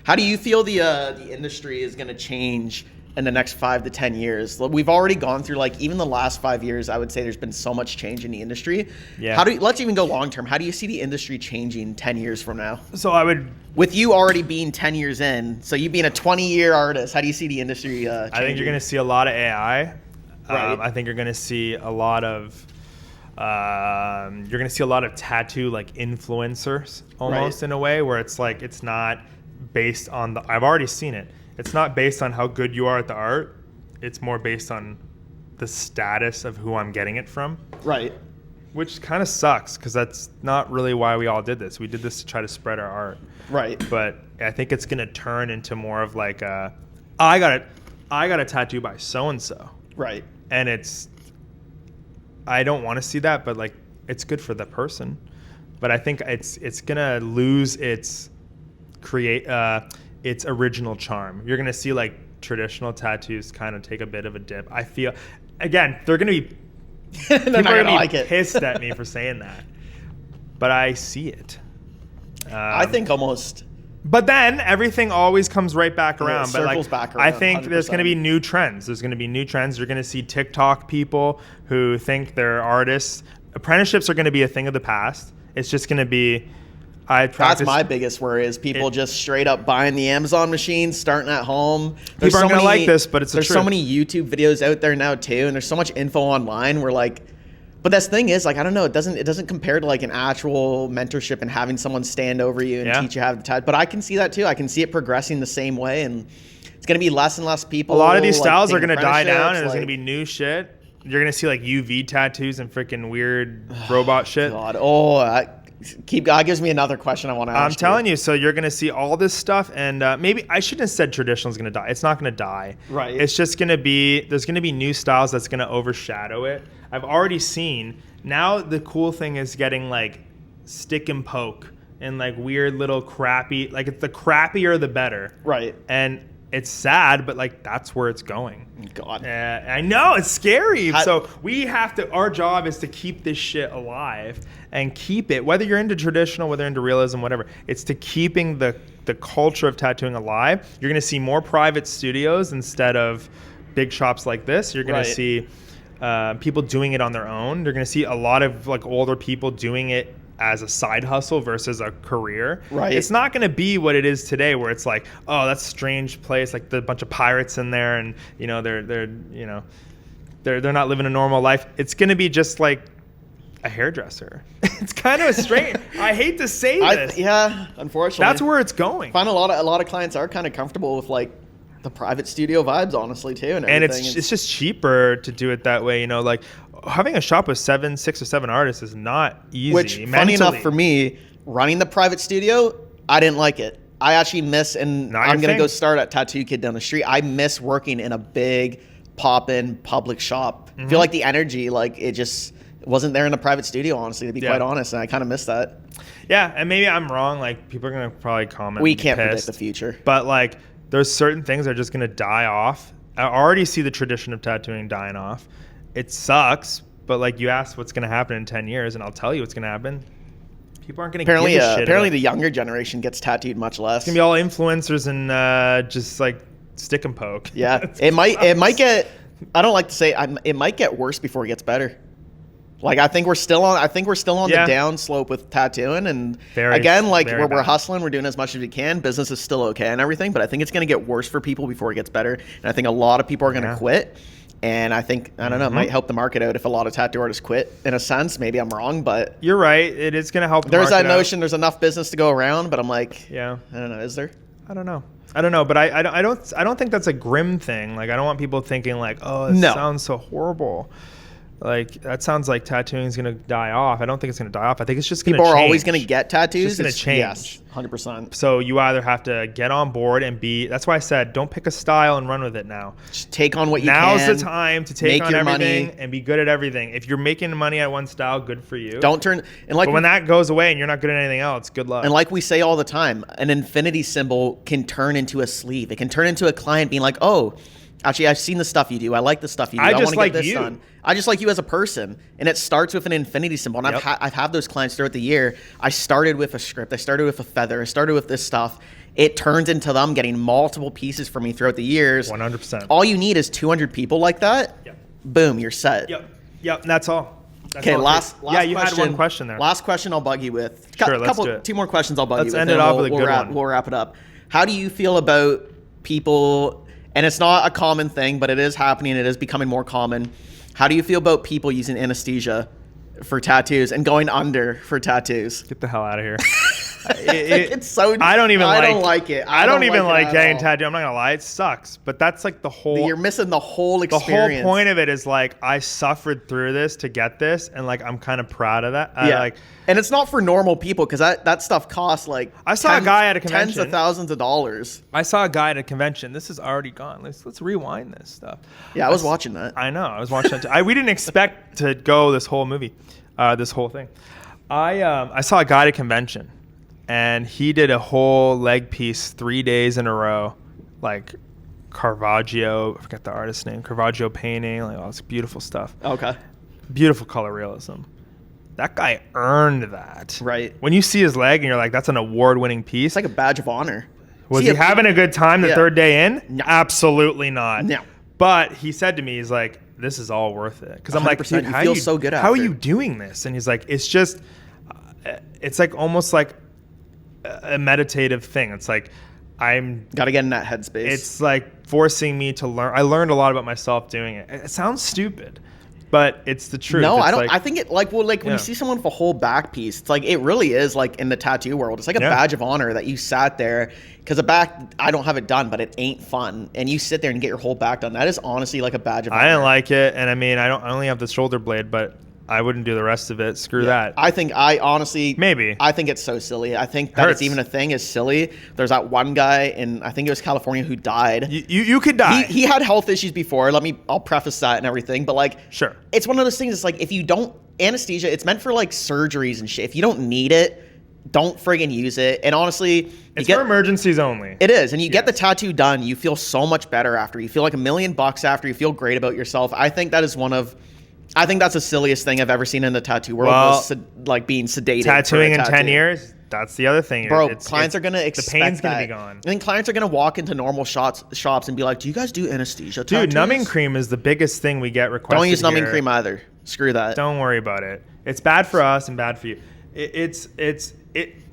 How do you feel the industry is going to change in the next 5 to 10 years? We've already gone through, like, even the last 5 years, I would say there's been so much change in the industry. Yeah. Let's even go long term. How do you see the industry changing 10 years from now? So I would, with you already being 10 years in, so you being a 20-year artist, how do you see the industry changing? I think you're going to see a lot of AI. Right. I think you're going to see a lot of tattoo like influencers almost, in a way where it's like, it's not based on I've already seen it. It's not based on how good you are at the art. It's more based on the status of who I'm getting it from. Right. Which kind of sucks, because that's not really why we all did this. We did this to try to spread our art. Right. But I think it's going to turn into more of like I got a tattoo by so-and-so. Right. And I don't want to see that, but like, it's good for the person. But I think it's going to lose its original charm. You're going to see like traditional tattoos kind of take a bit of a dip. I feel, again, they're going to be They're not gonna like it. pissed at me for saying that, but I see it. I think almost. But then everything always comes right back around. It but like, circles back around, I think there's 100%. going to be new trends. There's going to be new trends. You're going to see TikTok people who think they're artists. Apprenticeships are going to be a thing of the past. It's just going to be. That's my biggest worry is people just straight up buying the Amazon machines, starting at home. People aren't going to like this, but there's so many YouTube videos out there now too, and there's so much info online. Where like, but the thing is, like, I don't know, it doesn't compare to like an actual mentorship and having someone stand over you and teach you how to tattoo. But I can see that too. I can see it progressing the same way, and it's going to be less and less people. A lot of these styles are taking going to die down, and there's like, going to be new shit. You're going to see like UV tattoos and freaking weird robot shit. God, God gives me another question I want to ask. I'm telling you, so you're going to see all this stuff, and maybe I shouldn't have said traditional is going to die. It's not going to die. Right. It's just going to be, there's going to be new styles that's going to overshadow it. I've already seen, now the cool thing is getting like stick and poke and like weird little crappy, like it's the crappier the better. Right. And it's sad, but like that's where it's going. God. I know, it's scary. So we have to, our job is to keep this shit alive and keep it, whether you're into traditional, whether into realism, whatever, it's to keeping the culture of tattooing alive. You're going to see more private studios instead of big shops like this. You're going to see people doing it on their own. You're going to see a lot of like older people doing it as a side hustle versus a career. Right. It's not going to be what it is today, where it's like, oh, that's a strange place, like the bunch of pirates in there, and you know they're not living a normal life. It's going to be just like a hairdresser. It's kind of a strange. I hate to say this. Unfortunately, that's where it's going. I find a lot of clients are kind of comfortable with like the private studio vibes, honestly, too, and it's just cheaper to do it that way. You know, like having a shop with 6 or 7 artists is not easy. Which, funny enough, for me, running the private studio, I didn't like it. I actually miss, and I'm going to go start at Tattoo Kid down the street. I miss working in a big, pop-in public shop. I feel like the energy, like it just wasn't there in the private studio, honestly, to be quite honest, and I kind of miss that. Yeah, and maybe I'm wrong. Like, people are going to probably comment. We can't predict the future. But, like, there's certain things that are just going to die off. I already see the tradition of tattooing dying off. It sucks, but like you asked what's going to happen in 10 years, and I'll tell you what's going to happen. People aren't going to give a shit. Apparently the younger generation gets tattooed much less. It's going to be all influencers and just like stick and poke. Yeah, it might get, I don't like to say, it might get worse before it gets better. Like I think we're still on the down slope with tattooing, and we're hustling, we're doing as much as we can. Business is still okay and everything, but I think it's going to get worse for people before it gets better. And I think a lot of people are going to quit. And I think, I don't know, it might help the market out if a lot of tattoo artists quit, in a sense. Maybe I'm wrong, but you're right. It is going to help. There's that notion there's enough business to go around, but I'm like, I don't know. Is there? I don't know, but I don't think that's a grim thing. Like, I don't want people thinking like, oh, this sounds so horrible. Like, that sounds like tattooing is going to die off. I don't think it's going to die off. I think it's just going to change. People are always going to get tattoos. It's just going to change. Yes, 100%. So you either have to get on board and that's why I said, don't pick a style and run with it now. Just take on what you can. Now's the time to take on everything money. And be good at everything. If you're making money at one style, good for you. Don't turn, but when that goes away and you're not good at anything else, good luck. And like we say all the time, an infinity symbol can turn into a sleeve. It can turn into a client being like, oh, actually, I've seen the stuff you do. I like the stuff you do. I want to get this done. I just like you as a person. And it starts with an infinity symbol. And I've had those clients throughout the year. I started with a script. I started with a feather. I started with this stuff. it turns into them getting multiple pieces from me throughout the years. 100%. All you need is 200 people like that. Yep. Boom, you're set. Yep. That's all. Okay, last yeah, you question. had one question there. Last question I'll bug you with. Sure, let's do it. 2 more questions I'll bug you with. Let's end it off with a good one. We'll wrap it up. How do you feel about people, and it's not a common thing, but it is happening, it is becoming more common. How do you feel about people using anesthesia for tattoos and going under for tattoos? Get the hell out of here. It's so. I don't like it. I don't even like getting tattooed. I'm not gonna lie, it sucks. But that's like the whole. You're missing the whole experience. The whole point of it is like I suffered through this to get this, and like I'm kind of proud of that. And it's not for normal people because that stuff costs like. I saw a guy at a convention. Tens of thousands of dollars. I saw a guy at a convention. This is already gone. Let's rewind this stuff. Yeah, I was watching that. I know. I was watching that. We didn't expect to go this whole movie, this whole thing. I saw a guy at a convention. And he did a whole leg piece 3 days in a row, like Caravaggio, I forget the artist's name, Caravaggio painting, like all this beautiful stuff. Okay. Beautiful color realism. That guy earned that. Right. When you see his leg and you're like, that's an award-winning piece. It's like a badge of honor. Was he having a good time the third day in? No. Absolutely not. No. But he said to me, he's like, this is all worth it. Because I'm like, dude, you feel so good how are after. you doing this? And he's like, it's just, it's like almost like a meditative thing. It's like I'm gotta get in that headspace. It's like forcing me to learn. I learned a lot about myself doing it. It sounds stupid, but it's the truth. No, it's I don't. like, I think it like when you see someone with a whole back piece, it's like it really is like in the tattoo world. It's like a badge of honor that you sat there because a back. I don't have it done, but it ain't fun. And you sit there and get your whole back done. That is honestly like a badge of honor. I didn't like it, and I mean, I only have the shoulder blade, but I wouldn't do the rest of it. Screw that. I think honestly maybe. I think it's so silly. I think that it's even a thing is silly. There's that one guy in I think it was California who died. You could die. He had health issues before. I'll preface that and everything. But like, sure, it's one of those things. It's like if you don't anesthesia, it's meant for like surgeries and shit. If you don't need it, don't friggin' use it. And honestly, it's for emergencies only. It is, and you get the tattoo done. You feel so much better after. You feel like $1 million after. You feel great about yourself. I think that is I think that's the silliest thing I've ever seen in the tattoo world, was like being sedated. Tattooing in 10 years, that's the other thing. Bro, clients are going to expect the pain's going to be gone. I think clients are going to walk into normal shops and be like, do you guys do anesthesia tattoos? Dude, numbing cream is the biggest thing we get requested. Don't use numbing cream either. Screw that. Don't worry about it. It's bad for us and bad for you.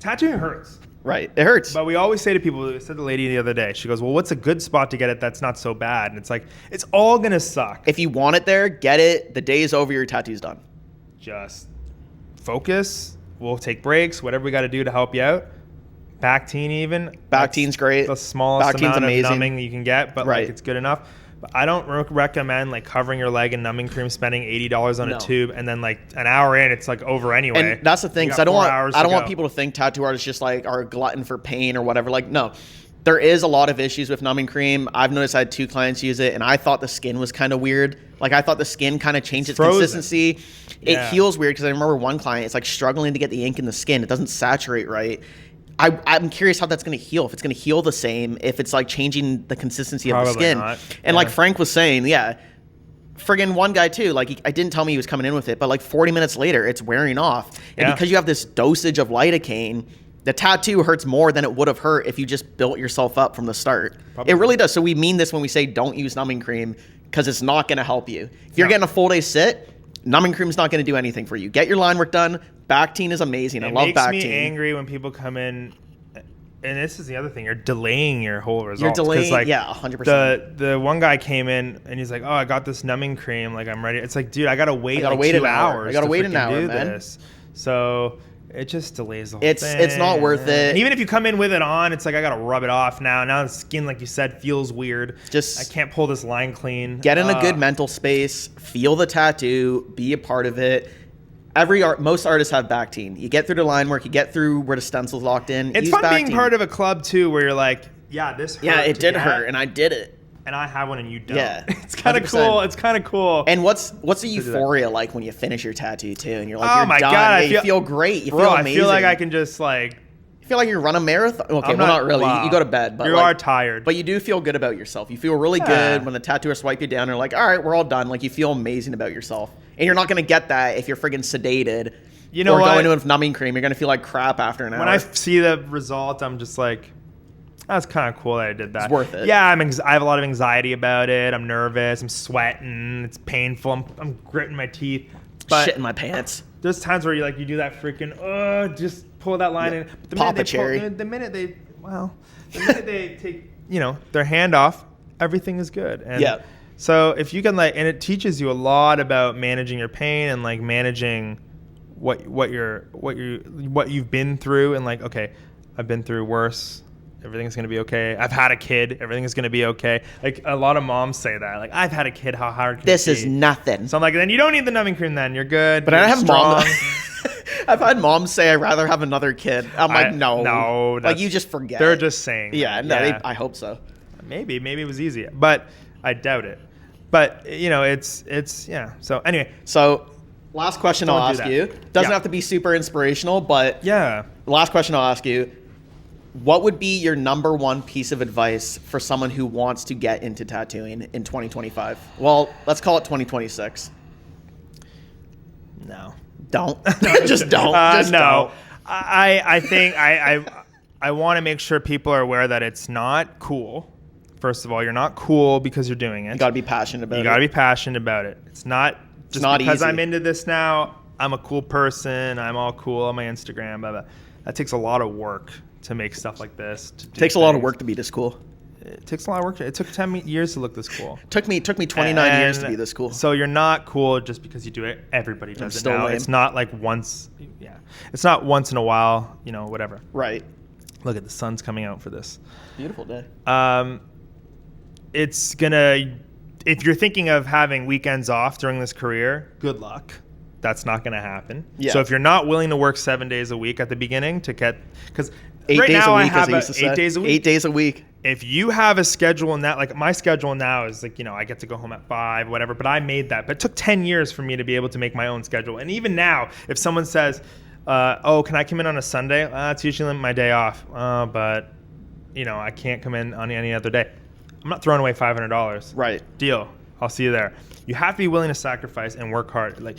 Tattooing hurts. Right. It hurts. But we always say to people, I said to the lady the other day, she goes, well, what's a good spot to get it that's not so bad? And it's like, it's all going to suck. If you want it there, get it. The day is over, your tattoo's done. Just focus. We'll take breaks, whatever we got to do to help you out. Bactine even. Bactine's great. The smallest Bactine's amount amazing. of numbing you can get, but like it's good enough. But I don't recommend like covering your leg in numbing cream, spending $80 on a tube, and then like an hour in, it's like over anyway. And that's the thing, because I don't want people to think tattoo artists just like are a glutton for pain or whatever. Like, no, there is a lot of issues with numbing cream. I've noticed I had 2 clients use it, and I thought the skin was kind of weird. Like, I thought the skin kind of changed its consistency. It heals weird because I remember one client, it's like struggling to get the ink in the skin. It doesn't saturate right. I'm curious how that's going to heal. If it's going to heal the same, if it's like changing the consistency of the skin. Not. And like Frank was saying, friggin' one guy too, like I didn't tell me he was coming in with it, but like 40 minutes later, it's wearing off. And because you have this dosage of lidocaine, the tattoo hurts more than it would have hurt if you just built yourself up from the start. It really does. So we mean this when we say don't use numbing cream, because it's not going to help you. If you're getting a full day sit, numbing cream is not going to do anything for you. Get your line work done. Bactine is amazing. I love Bactine. It makes me angry when people come in, and this is the other thing. You're delaying your whole result. You're delaying, like, 100%. The one guy came in and he's like, "Oh, I got this numbing cream. Like, I'm ready." It's like, dude, I gotta wait. I gotta wait 2 an hour. hours. I gotta wait an hour, do man. this. So it just delays the whole thing. It's not worth it. And even if you come in with it on, it's like I gotta rub it off now. Now the skin, like you said, feels weird. I can't pull this line clean. Get in a good mental space. Feel the tattoo. Be a part of it. Most artists have Bactine. You get through the line work. You get through where the stencil's locked in. It's fun being part of a club too, where you're like, yeah, this hurt. Yeah, it did hurt, and I did it. And I have one, and you don't. Yeah, it's kind of cool. It's kind of cool. And what's the euphoria like when you finish your tattoo too, and you're like, oh you're my done. God, you feel great. You feel amazing. I feel like I can just like. You feel like you run a marathon. Okay, not really. Wow. You go to bed, but you are tired. But you do feel good about yourself. You feel really good when the tattooers swipe you down. And they're like, all right, we're all done. Like you feel amazing about yourself, and you're not gonna get that if you're friggin' sedated. You know or what? going to a numbing cream, you're gonna feel like crap after an hour. When I see the result, I'm just like, That's kind of cool that I did that. It's worth it. Yeah, I have a lot of anxiety about it. I'm nervous. I'm sweating. It's painful. I'm gritting my teeth. But shit in my pants. There's times where you do that freaking, just pull that line in. But Pop a cherry. The minute they take, their hand off, everything is good. And yeah. So if you can and it teaches you a lot about managing your pain and like managing what you've been through, and like, okay, I've been through worse. Everything's going to be okay. I've had a kid. Everything is going to be okay. Like, a lot of moms say that. Like, I've had a kid. How hard can this it is be? nothing. So I'm like, then you don't need the numbing cream then. You're good. But You're I have strong. I've had moms say I'd rather have another kid. I'm like, no. No. Like, you just forget. They're just saying. Yeah, no, I hope so. Maybe it was easy. But I doubt it. But, it's yeah. So, anyway. So, last question I'll ask you. Doesn't have to be super inspirational, but yeah. Last question I'll ask you. What would be your number one piece of advice for someone who wants to get into tattooing in 2025? Well, let's call it 2026. No. Don't. Just don't. Just no. don't. I think I want to make sure people are aware that it's not cool. First of all, you're not cool because you're doing it. You got to be passionate about it. You got to be passionate about it. It's not just not because easy. I'm into this now, I'm a cool person, I'm all cool on my Instagram, blah, blah. That takes a lot of work to make stuff like this. It takes a lot of work to be this cool. It takes a lot of work. It took 10 years to look this cool. Took me 29 years to be this cool. So you're not cool just because you do it. Everybody does it now. Lame. It's not like once. Yeah. It's not once in a while, whatever. Right. Look at the sun's coming out for this. Beautiful day. It's if you're thinking of having weekends off during this career, good luck. That's not going to happen. Yeah. So if you're not willing to work 7 days a week at the beginning to get, because right now I have 8 days a week. 8 days a week. If you have a schedule in that, like my schedule now is like, I get to go home at 5, whatever, but I made that. But it took 10 years for me to be able to make my own schedule. And even now, if someone says, can I come in on a Sunday? It's usually my day off. But, I can't come in on any other day. I'm not throwing away $500. Right. Deal. I'll see you there. You have to be willing to sacrifice and work hard. Like,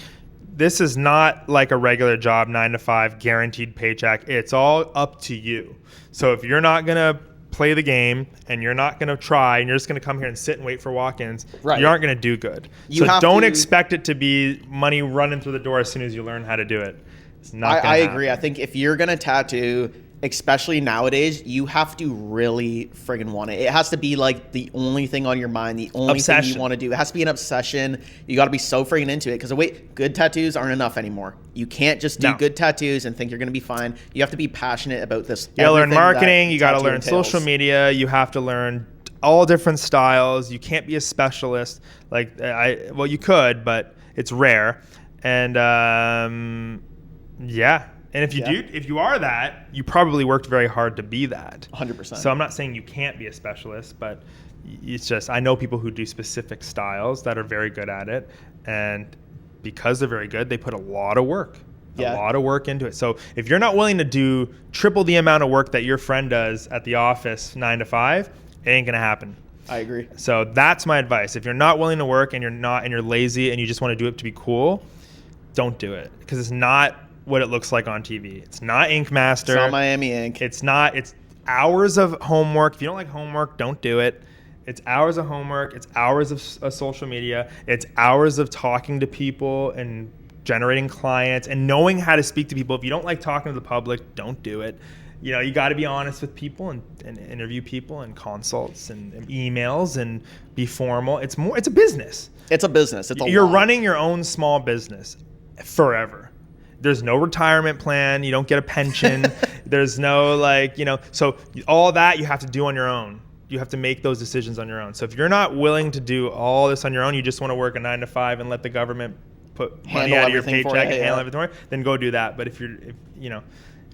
this is not like a regular job, 9 to 5, guaranteed paycheck. It's all up to you. So if you're not going to play the and you're not going to try and you're just going to come here and sit and wait for walk-ins, you aren't going to do good. So don't expect it to be money running through the door as soon as you learn how to do it. It's not I agree. I think if you're going to tattoo, especially nowadays, you have to really friggin' want it. It has to be like the only thing on your mind, the only thing you want to do. It has to be an obsession. You got to be so friggin' into it because good tattoos aren't enough anymore. You can't just do good tattoos and think you're going to be fine. You have to be passionate about this. You got to learn marketing. You got to learn social media. You have to learn all different styles. You can't be a specialist. Well, you could, but it's rare. And yeah. And if you are that, you probably worked very hard to be that. 100%. So I'm not saying you can't be a specialist, but it's just, I know people who do specific styles that are very good at it. And because they're very good, they put a lot of work. A lot of work into it. So if you're not willing to do triple the amount of work that your friend does at the office 9 to 5, it ain't going to happen. I agree. So that's my advice. If you're not willing to work and you're lazy and you just want to do it to be cool, don't do it. Because it's not what it looks like on TV. It's not Ink Master. It's not Miami Ink. It's hours of homework. If you don't like homework, don't do it. It's hours of homework. It's hours of social media. It's hours of talking to people and generating clients and knowing how to speak to people. If you don't like talking to the public, don't do it. You got to be honest with people and interview people and consults and emails and be formal. It's a business. It's a business. You're running your own small business forever. There's no retirement plan. You don't get a pension. There's no so all that you have to do on your own. You have to make those decisions on your own. So if you're not willing to do all this on your own, you just want to work a 9 to 5 and let the government put money out of your paycheck and handle everything, then go do that. But if you're going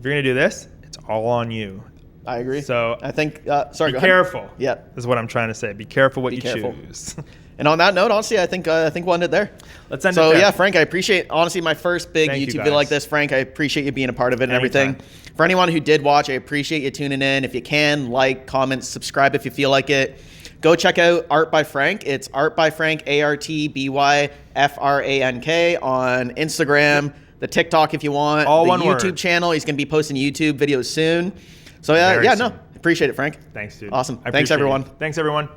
to do this, it's all on you. I agree. So I think, be careful. Yeah. Is what I'm trying to say. Be careful what you choose. And on that note, honestly, I think we'll end it there. Let's end it there. So yeah, Frank, I appreciate, honestly, my first big YouTube video like this. Frank, I appreciate you being a part of it and everything. For anyone who did watch, I appreciate you tuning in. If you can, like, comment, subscribe if you feel like it. Go check out Art by Frank. It's Art by Frank, ArtByFrank on Instagram, the TikTok if you want. All the one YouTube word. channel. He's going to be posting YouTube videos soon. So Appreciate it, Frank. Thanks, dude. Awesome. I Thanks, appreciate everyone. it. Thanks, everyone.